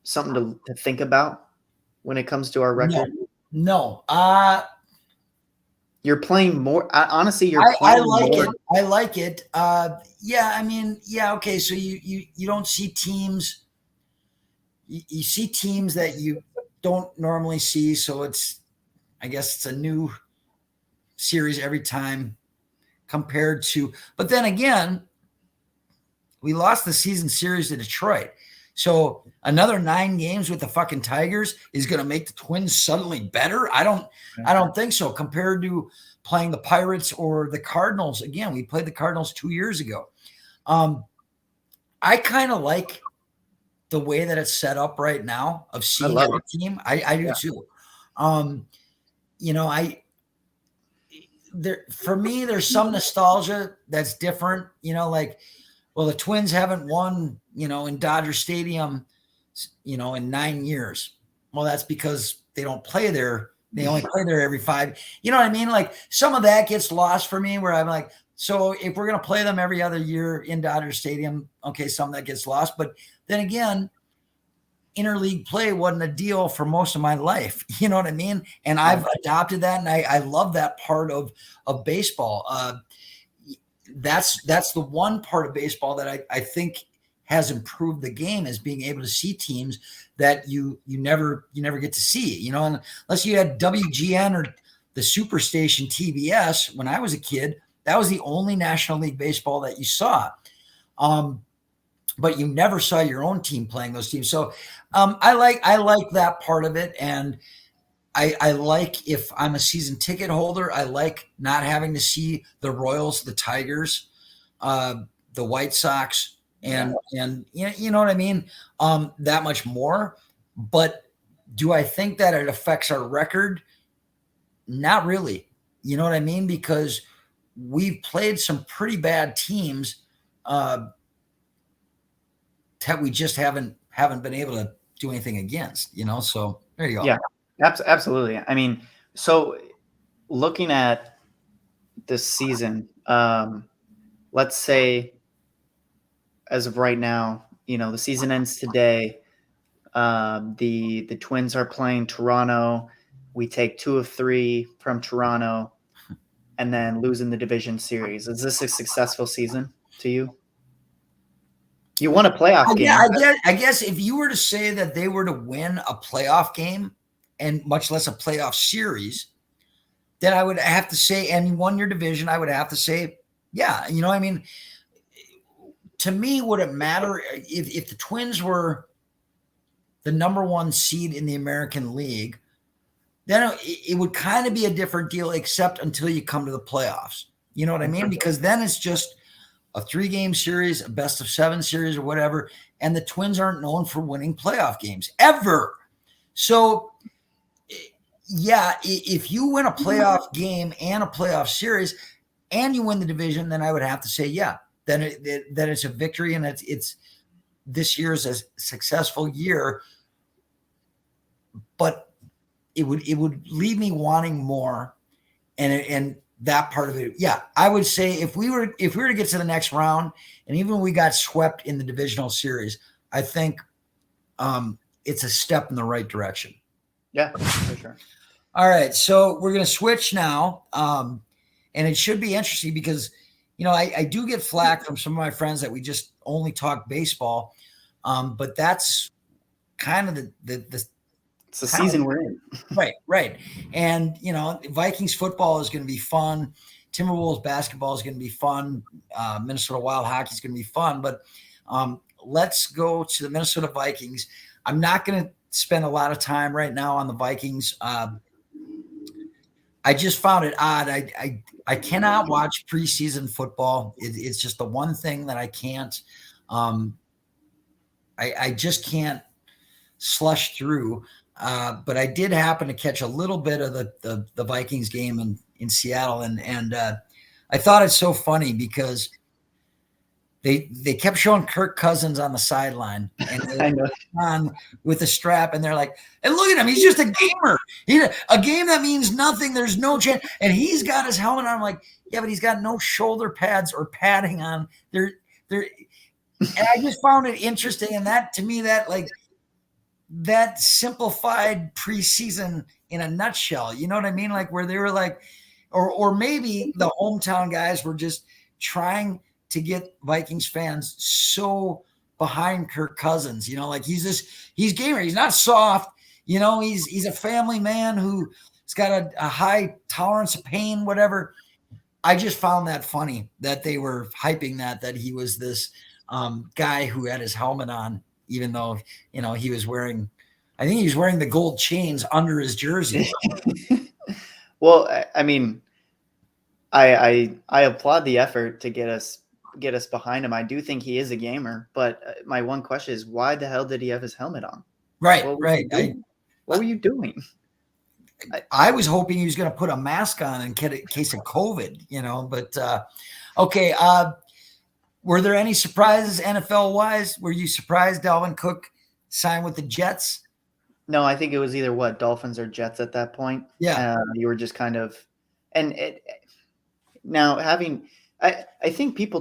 Speaker 2: something to think about when it comes to our record?
Speaker 1: No.
Speaker 2: You're playing more. Honestly, you're playing more.
Speaker 1: I like it. Yeah, I mean, yeah, okay. So you don't see teams. You see teams that you don't normally see. So I guess it's a new series every time compared to. But then again, we lost the season series to Detroit. So another 9 games with the fucking Tigers is going to make the Twins suddenly better. I don't think so, compared to playing the Pirates or the Cardinals. Again, we played the Cardinals 2 years ago. I kind of like the way that it's set up right now of seeing our team. I do too. For me, there's some nostalgia that's different, like, well, the Twins haven't won, in Dodger Stadium, in 9 years. Well, that's because they don't play there. They only play there every 5. You know what I mean? Like, some of that gets lost for me, where I'm like, so if we're going to play them every other year in Dodger Stadium, okay, some of that gets lost. But then again, interleague play wasn't a deal for most of my life. You know what I mean? And I've adopted that, and I love that part of baseball. That's the one part of baseball that I think has improved the game, is being able to see teams that you never get to see, unless you had WGN or the Superstation TBS. When I was a kid, that was the only National League Baseball that you saw. But you never saw your own team playing those teams. So I like that part of it. And I like, if I'm a season ticket holder, I like not having to see the Royals, the Tigers, the White Sox, and you know what I mean? That much more. But do I think that it affects our record? Not really. You know what I mean? Because we've played some pretty bad teams that we just haven't been able to do anything against, so there you go.
Speaker 2: Yeah, absolutely. I mean, so looking at this season, let's say as of right now, the season ends today. The Twins are playing Toronto. We take 2 of 3 from Toronto, and then losing the division series. Is this a successful season to you? You won a playoff game.
Speaker 1: I guess if you were to say that they were to win a playoff game, and much less a playoff series, then I would have to say, and you won your division, I would have to say, yeah. I mean, to me, would it matter if the Twins were the number 1 seed in the American League? Then it would kind of be a different deal, except until you come to the playoffs. You know what I mean? Because then it's just a 3-game series, a best of 7 series or whatever. And the Twins aren't known for winning playoff games ever. So yeah, if you win a playoff game and a playoff series and you win the division, then I would have to say, yeah, then it's a victory and it's this year is a successful year. But it would leave me wanting more, and that part of it. Yeah, I would say if we were to get to the next round, and even we got swept in the divisional series, I think it's a step in the right direction.
Speaker 2: Yeah, for sure.
Speaker 1: All right, so we're going to switch now, and it should be interesting because I do get flack from some of my friends that we just only talk baseball, but that's kind of the
Speaker 2: it's the season we're in.
Speaker 1: Right. And, Vikings football is going to be fun. Timberwolves basketball is going to be fun. Minnesota Wild hockey is going to be fun. But let's go to the Minnesota Vikings. I'm not going to spend a lot of time right now on the Vikings. I just found it odd. I cannot watch preseason football. It's just the one thing that I can't. I just can't slush through. But I did happen to catch a little bit of the Vikings game in Seattle, and I thought it's so funny because they kept showing Kirk Cousins on the sideline and on with a strap, and they're like, and look at him, he's just a gamer. A game that means nothing. There's no chance, and he's got his helmet on. I'm like, yeah, but he's got no shoulder pads or padding on. And I just found it interesting, and that to me that simplified preseason in a nutshell. You know what I mean? Like where they were like, or maybe the hometown guys were just trying to get Vikings fans so behind Kirk Cousins, like he's gamer. He's not soft, he's a family man who's got a high tolerance of pain, whatever. I just found that funny that they were hyping that he was this guy who had his helmet on, even though, he was wearing, I think he was wearing the gold chains under his jersey.
Speaker 2: Well, I mean, I applaud the effort to get us behind him. I do think he is a gamer, but my one question is, why the hell did he have his helmet on?
Speaker 1: Right.
Speaker 2: What were you doing?
Speaker 1: I was hoping he was going to put a mask on in case of COVID, but okay. Were there any surprises NFL-wise? Were you surprised Dalvin Cook signed with the Jets?
Speaker 2: No, I think it was either Dolphins or Jets at that point.
Speaker 1: Yeah.
Speaker 2: You were just kind of – and now having – I think people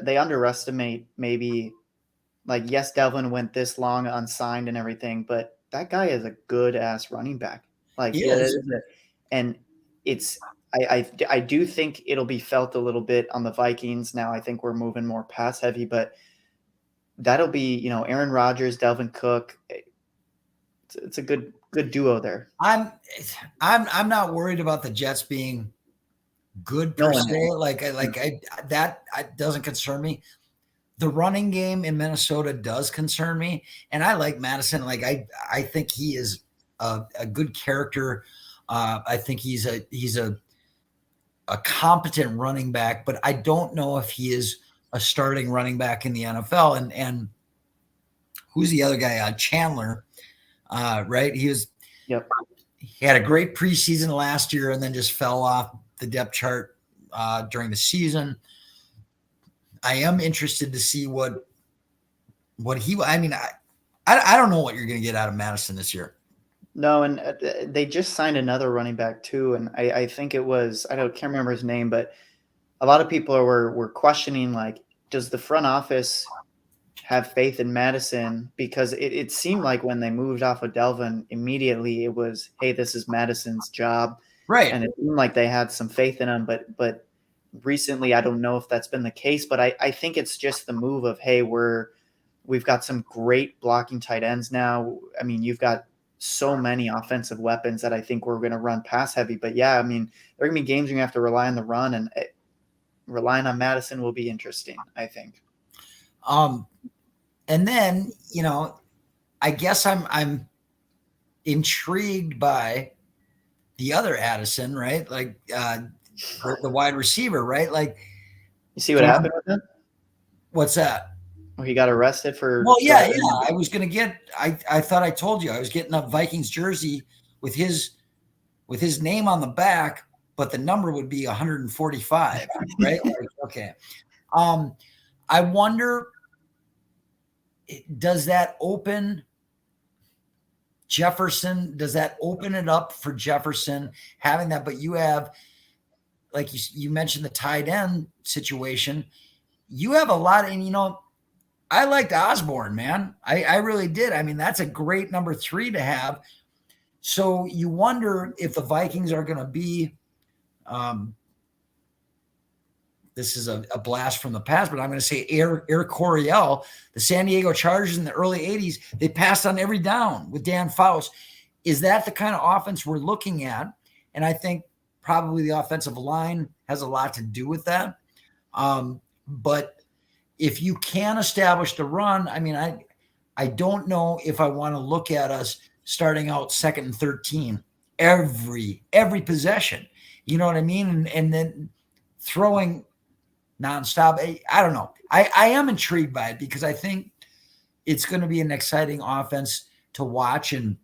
Speaker 2: they underestimate maybe – yes, Dalvin went this long unsigned and everything, but that guy is a good-ass running back.
Speaker 1: He is.
Speaker 2: And it's – I do think it'll be felt a little bit on the Vikings. Now I think we're moving more pass heavy, but that'll be, Aaron Rodgers, Dalvin Cook. It's a good duo there.
Speaker 1: I'm not worried about the Jets being good per se. That doesn't concern me. The running game in Minnesota does concern me, and I like Madison. I think he is a good character. I think he's a competent running back, but I don't know if he is a starting running back in the NFL. And who's the other guy? Chandler, right?
Speaker 2: Yep.
Speaker 1: He had a great preseason last year and then just fell off the depth chart during the season. I am interested to see what he. I mean, I don't know what you're going to get out of Madison this year.
Speaker 2: No, and they just signed another running back too, and I think it was can't remember his name, but a lot of people were questioning does the front office have faith in Madison? Because it seemed like when they moved off of Dalvin, immediately it was, hey, this is Madison's job,
Speaker 1: right?
Speaker 2: And it seemed like they had some faith in him, but recently I don't know if that's been the case, but I think it's just the move of, hey, we've got some great blocking tight ends now. I mean, you've got so many offensive weapons that I think we're going to run pass heavy. But yeah, I mean, there are going to be games where you have to rely on the run, and relying on Madison will be interesting, I think.
Speaker 1: And then, I guess I'm intrigued by the other Addison, right? Like the wide receiver, right? Like,
Speaker 2: you see what happened with him?
Speaker 1: What's that?
Speaker 2: Well, he got arrested for.
Speaker 1: Well, yeah. I was gonna get. I thought I told you I was getting a Vikings jersey with his name on the back, but the number would be 145, right? Like, okay. I wonder, does that open Jefferson? Does that open it up for Jefferson having that? But you have, like you mentioned, the tight end situation. You have a lot, and I liked Osborne, man. I really did. I mean, that's a great number 3 to have. So you wonder if the Vikings are going to be. This is a blast from the past, but I'm going to say Eric Coryell, the San Diego Chargers in the early 80s, they passed on every down with Dan Faust. Is that the kind of offense we're looking at? And I think probably the offensive line has a lot to do with that. But if you can establish the run, I mean, I don't know if I want to look at us starting out 2nd and 13 every possession. You know what I mean? And then throwing nonstop. I don't know. I am intrigued by it because I think it's going to be an exciting offense to watch. And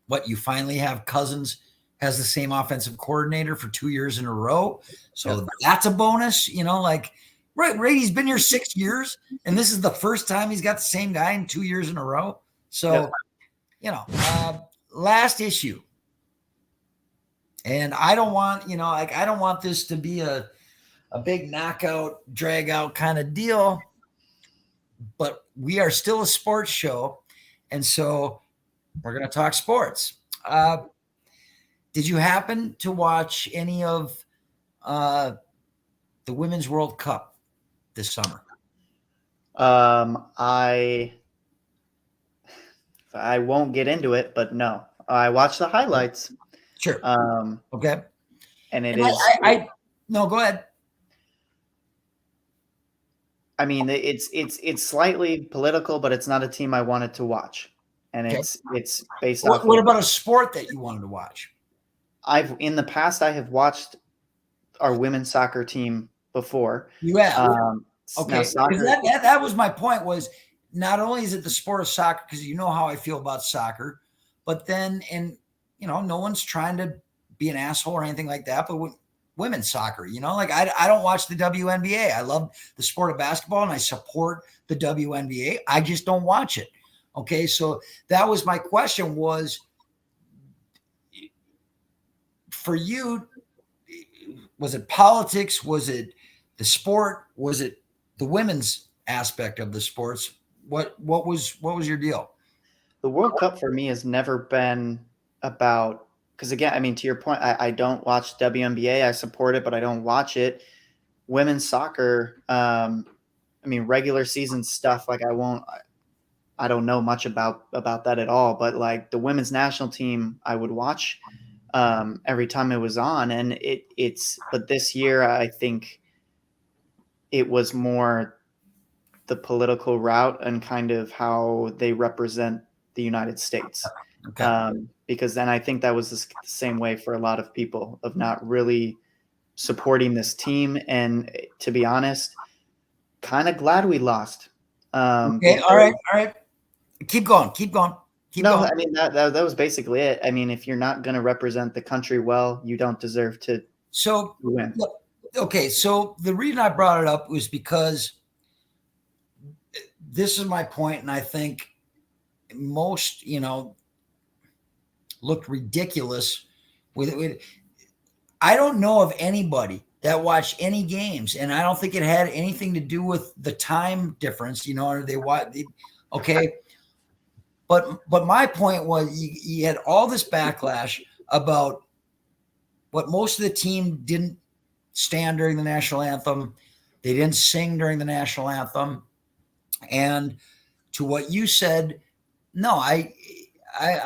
Speaker 1: what you finally have Cousins has the same offensive coordinator for 2 years in a row. So that's a bonus, like Brady's been here 6 years and this is the first time he's got the same guy in 2 years in a row. So, last issue. And I don't want, I don't want this to be a big knockout, drag out kind of deal, but we are still a sports show. And so we're going to talk sports. Did you happen to watch any of the Women's World Cup this summer?
Speaker 2: I won't get into it, but no, I watched the highlights.
Speaker 1: Sure. Okay.
Speaker 2: And
Speaker 1: no, go ahead.
Speaker 2: I mean, it's slightly political, but it's not a team I wanted to watch. And it's based off.
Speaker 1: What about a sport that you wanted to watch?
Speaker 2: In the past, I have watched our women's soccer team before.
Speaker 1: You have.
Speaker 2: Okay.
Speaker 1: That was my point, was not only is it the sport of soccer, because you know how I feel about soccer, but then, no one's trying to be an asshole or anything like that, but women's soccer, like I don't watch the WNBA. I love the sport of basketball and I support the WNBA. I just don't watch it. Okay. So that was my question, was for you, was it politics? Was it the sport? Was it the women's aspect of the sports? What was your deal?
Speaker 2: The World Cup for me has never been about, because again, I mean, to your point, I don't watch WNBA. I support it, but I don't watch it. Women's soccer, I mean, regular season stuff, like I don't know much about that at all. But like the women's national team, I would watch every time it was on, and but this year I think it was more the political route and kind of how they represent the United States. Okay. Because then I think that was the same way for a lot of people, of not really supporting this team. And to be honest, kind of glad we lost.
Speaker 1: Okay. All right. Keep going.
Speaker 2: I mean, that was basically it. I mean, if you're not going to represent the country well, you don't deserve to win.
Speaker 1: Okay. So the reason I brought it up was because this is my point, and I think most, looked ridiculous with it. I don't know of anybody that watched any games, and I don't think it had anything to do with the time difference, or they watch. Okay. But my point was you had all this backlash about what most of the team didn't stand during the national anthem. They didn't sing during the national anthem. And to what you said, no, I'm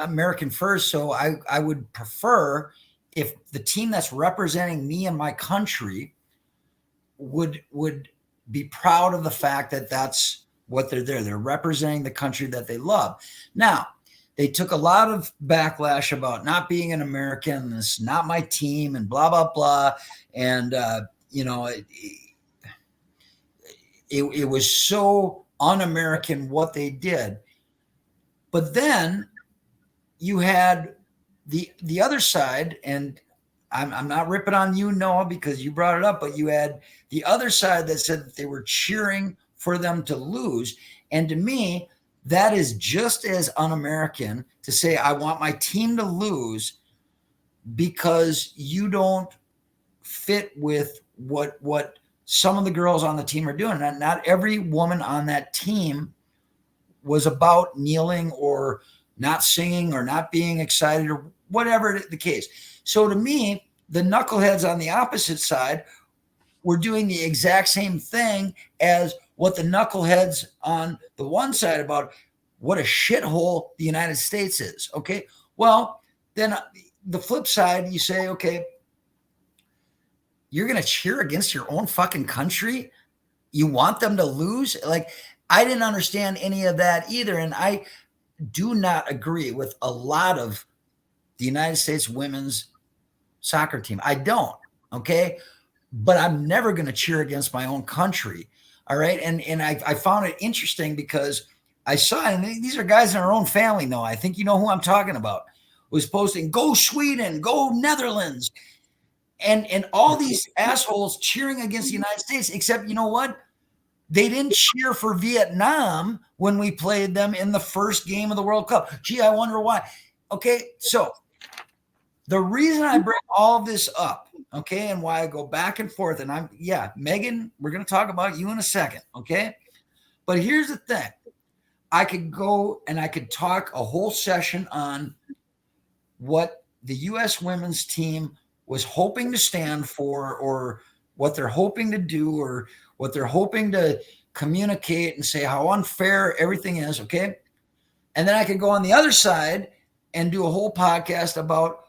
Speaker 1: American first. So I would prefer if the team that's representing me and my country would be proud of the fact that that's what they're there. They're representing the country that they love. Now, they took a lot of backlash about not being an American, this is not my team, and blah, blah, blah. And, it was so un-American what they did. But then you had the other side, and I'm not ripping on you, Noah, because you brought it up, but you had the other side that said that they were cheering for them to lose. And to me, that is just as un-American to say, I want my team to lose because you don't fit with what some of the girls on the team are doing. Not every woman on that team was about kneeling or not singing or not being excited or whatever the case. So to me, the knuckleheads on the opposite side were doing the exact same thing as what the knuckleheads on the one side about what a shithole the United States is. Okay. Well, then the flip side, you say, okay, you're going to cheer against your own fucking country. You want them to lose? Like, I didn't understand any of that either. And I do not agree with a lot of the United States women's soccer team. I don't. Okay. But I'm never going to cheer against my own country. All right. And I found it interesting because I saw it, and these are guys in our own family. No, I think you know who I'm talking about, was posting, go Sweden, go Netherlands. And all these assholes cheering against the United States, except you know what? They didn't cheer for Vietnam when we played them in the first game of the World Cup. Gee, I wonder why. Okay, so the reason I bring all of this up, okay, and why I go back and forth, and Megan, we're going to talk about you in a second, okay? But here's the thing. I could go and I could talk a whole session on what the U.S. women's team was hoping to stand for, or what they're hoping to do, or what they're hoping to communicate and say how unfair everything is, okay? And then I could go on the other side and do a whole podcast about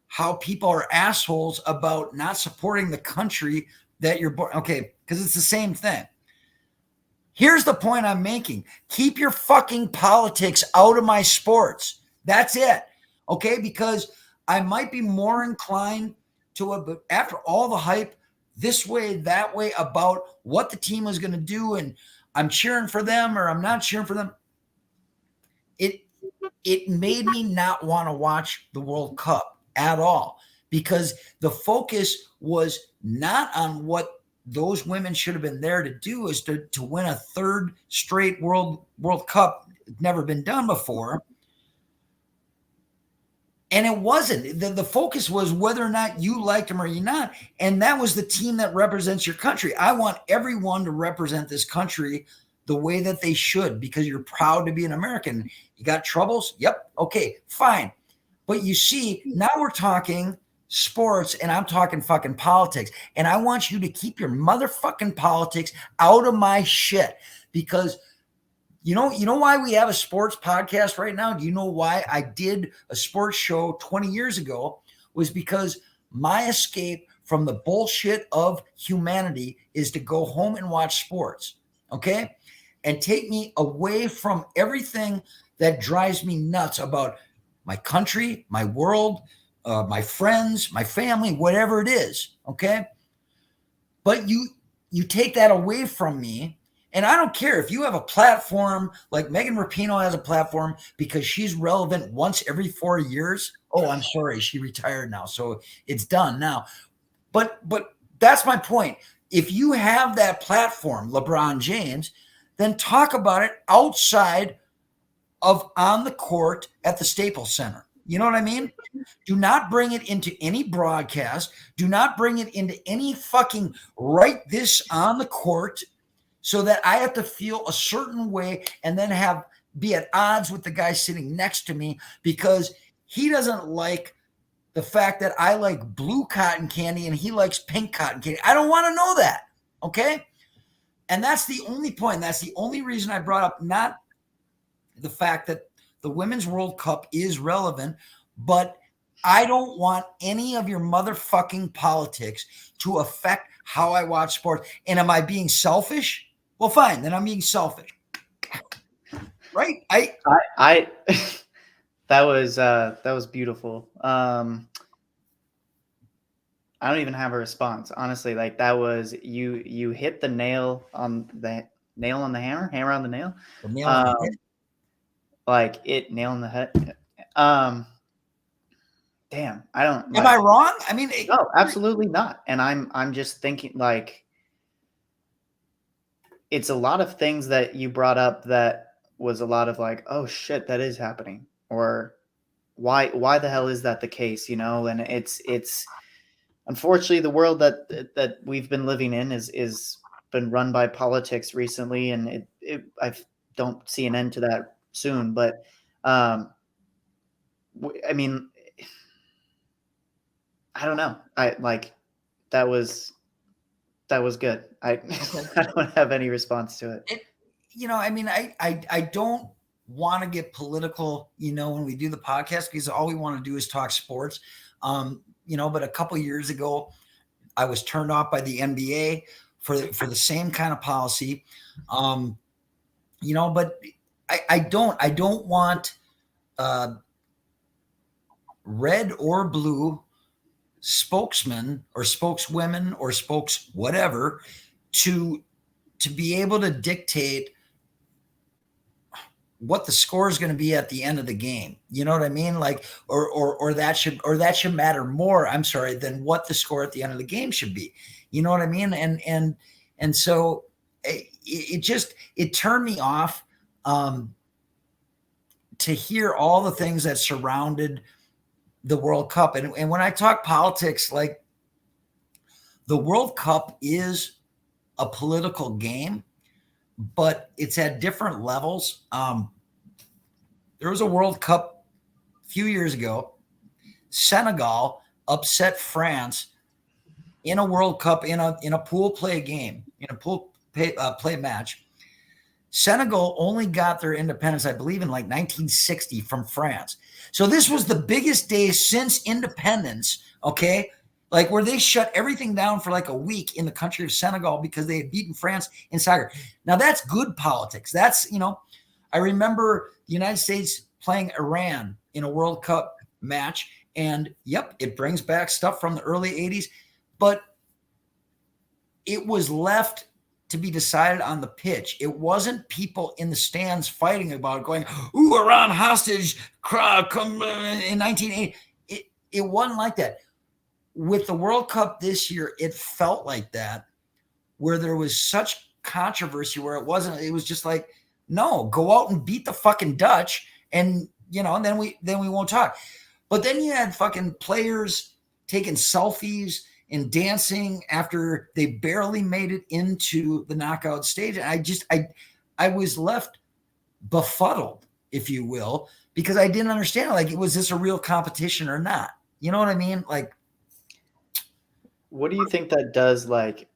Speaker 1: how people are assholes about not supporting the country that you're born. Okay, because it's the same thing. Here's the point I'm making. Keep your fucking politics out of my sports. That's it. Okay, because I might be more inclined to, after all the hype, this way, that way, about what the team was going to do, and I'm cheering for them or I'm not cheering for them. It made me not want to watch the World Cup at all, because the focus was not on what those women should have been there to do, is to win a third straight World Cup. It's never been done before. And it wasn't. The focus was whether or not you liked them or you not. And that was the team that represents your country. I want everyone to represent this country the way that they should, because you're proud to be an American. You got troubles? Yep. Okay, fine. But you see, now we're talking sports and I'm talking fucking politics. And I want you to keep your motherfucking politics out of my shit, because you know why we have a sports podcast right now? Do you know why I did a sports show 20 years ago? Was because my escape from the bullshit of humanity is to go home and watch sports, okay? And take me away from everything that drives me nuts about my country, my world, my friends, my family, whatever it is, okay? But you take that away from me. And I don't care if you have a platform like Megan Rapinoe has a platform because she's relevant once every 4 years. Oh, I'm sorry, she retired now, so it's done now. But that's my point. If you have that platform, LeBron James, then talk about it outside of on the court at the Staples Center. You know what I mean? Do not bring it into any broadcast. Do not bring it into any fucking write this on the court, so that I have to feel a certain way and then be at odds with the guy sitting next to me because he doesn't like the fact that I like blue cotton candy and he likes pink cotton candy. I don't want to know that, okay? And that's the only point. That's the only reason I brought up, not the fact that the Women's World Cup is relevant, but I don't want any of your motherfucking politics to affect how I watch sports. And am I being selfish? Well, fine. Then I'm being selfish. Right?
Speaker 2: I that was beautiful. I don't even have a response, honestly. Like that was you hit the nail on the hammer on the nail.
Speaker 1: The nail on the head.
Speaker 2: Like it nail on the head. Damn, I don't.
Speaker 1: Am I wrong? I mean,
Speaker 2: no, absolutely not. And I'm just thinking like it's a lot of things that you brought up that was a lot of like, oh shit, that is happening, or why the hell is that the case, you know? And it's unfortunately the world that we've been living in is been run by politics recently, and I don't see an end to that soon. But I mean, I don't know. I like that was good. I don't have any response to it.
Speaker 1: I mean, I don't want to get political, when we do the podcast, because all we want to do is talk sports. But a couple of years ago, I was turned off by the NBA for the same kind of policy. But I don't want red or blue spokesman or spokeswomen or spokes whatever to be able to dictate what the score is going to be at the end of the game. You know what I mean? Like, or that should matter more, I'm sorry, than what the score at the end of the game should be. You know what I mean? And so it turned me off to hear all the things that surrounded the World Cup. And when I talk politics, like the World Cup is a political game, but it's at different levels. There was a World Cup a few years ago. Senegal upset France in a World Cup in a pool play game, in a pool play match. Senegal only got their independence, I believe, in like 1960 from France. So this was the biggest day since independence, okay? Like where they shut everything down for like a week in the country of Senegal because they had beaten France in soccer. Now that's good politics. That's, I remember the United States playing Iran in a World Cup match. And yep, it brings back stuff from the early 80s, but it was left to be decided on the pitch. It wasn't people in the stands fighting about it, going, ooh, Iran hostage, come in 1980. It wasn't like that. With the World Cup this year, it felt like that, where there was such controversy where it was just like, no, go out and beat the fucking Dutch and then we won't talk. But then you had fucking players taking selfies and dancing after they barely made it into the knockout stage. And I was left befuddled, if you will, because I didn't understand, like, was this a real competition or not? You know what I mean? Like,
Speaker 2: what do you think that does? Like,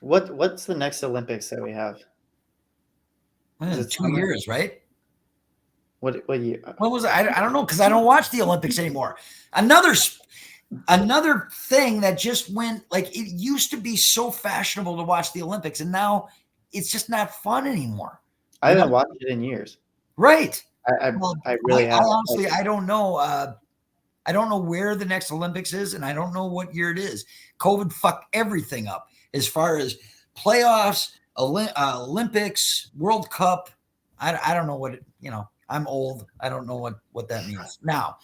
Speaker 2: what's the next Olympics that we have?
Speaker 1: It's 2 years, right?
Speaker 2: What year?
Speaker 1: What was it? I don't know, because I don't watch the Olympics anymore. Another thing that just went, like, it used to be so fashionable to watch the Olympics, and now it's just not fun anymore.
Speaker 2: I haven't watched it in years.
Speaker 1: Right.
Speaker 2: I really have.
Speaker 1: Honestly, I don't know. I don't know where the next Olympics is, and I don't know what year it is. COVID fucked everything up as far as playoffs, Olympics, World Cup. I don't know what I'm old. I don't know what that means. Now,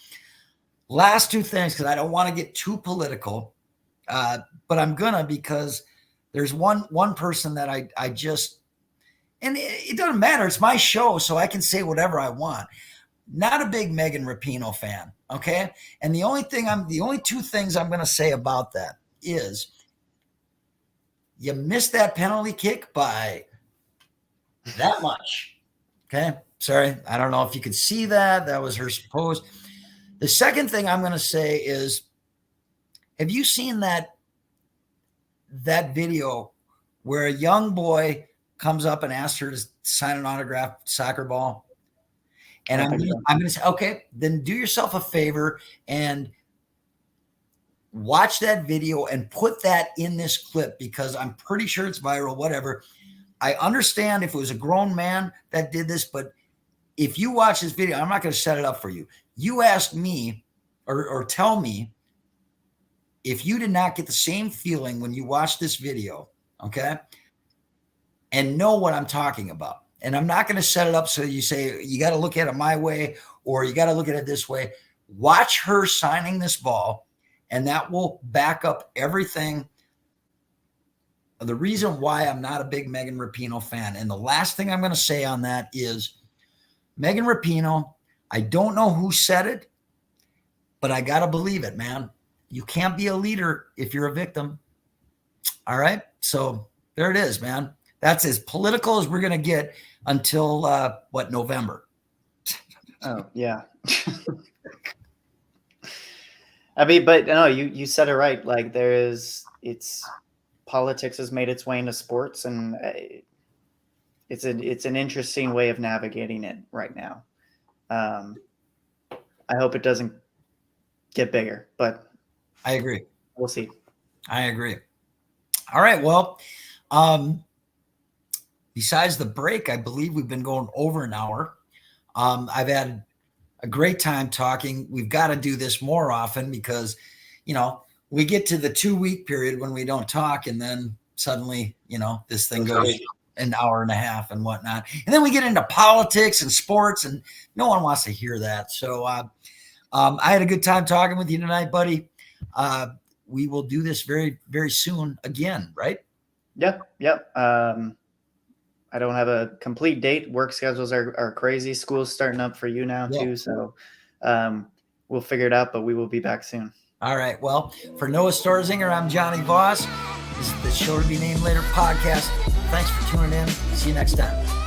Speaker 1: last two things, because I don't want to get too political, but I'm gonna, because there's one person that I just, and it doesn't matter. It's my show, so I can say whatever I want. Not a big Megan Rapinoe fan, okay? And the only two things I'm going to say about that is you missed that penalty kick by that much, okay? Sorry, I don't know if you could see that. That was her supposed. The second thing I'm going to say is, have you seen that video where a young boy comes up and asks her to sign an autographed soccer ball? And I'm going to say, okay, then do yourself a favor and watch that video and put that in this clip, because I'm pretty sure it's viral, whatever. I understand if it was a grown man that did this, but if you watch this video, I'm not going to set it up for you. You ask me or tell me if you did not get the same feeling when you watch this video, okay, and know what I'm talking about. And I'm not going to set it up so you say, you got to look at it my way or you got to look at it this way. Watch her signing this ball, and that will back up everything. The reason why I'm not a big Megan Rapinoe fan, and the last thing I'm going to say on that is Megan Rapinoe, I don't know who said it, but I got to believe it, man. You can't be a leader if you're a victim. All right? So there it is, man. That's as political as we're going to get until, November?
Speaker 2: Oh, yeah. I mean, but no, you said it right. Like politics has made its way into sports, and it's an interesting way of navigating it right now. I hope it doesn't get bigger, but
Speaker 1: I agree.
Speaker 2: We'll see.
Speaker 1: I agree. All right. Well, besides the break, I believe we've been going over an hour. I've had a great time talking. We've got to do this more often because, we get to the 2-week period when we don't talk, and then suddenly, this thing goes an hour and a half and whatnot. And then we get into politics and sports, and no one wants to hear that. So I had a good time talking with you tonight, buddy. We will do this very, very soon again, right?
Speaker 2: Yep. I don't have a complete date. Work schedules are crazy. School's starting up for you now too. So we'll figure it out, but we will be back soon.
Speaker 1: All right. Well, for Noah Stoerzinger, I'm Jonny Voss. This is the Show to Be Named Later podcast. Thanks for tuning in. See you next time.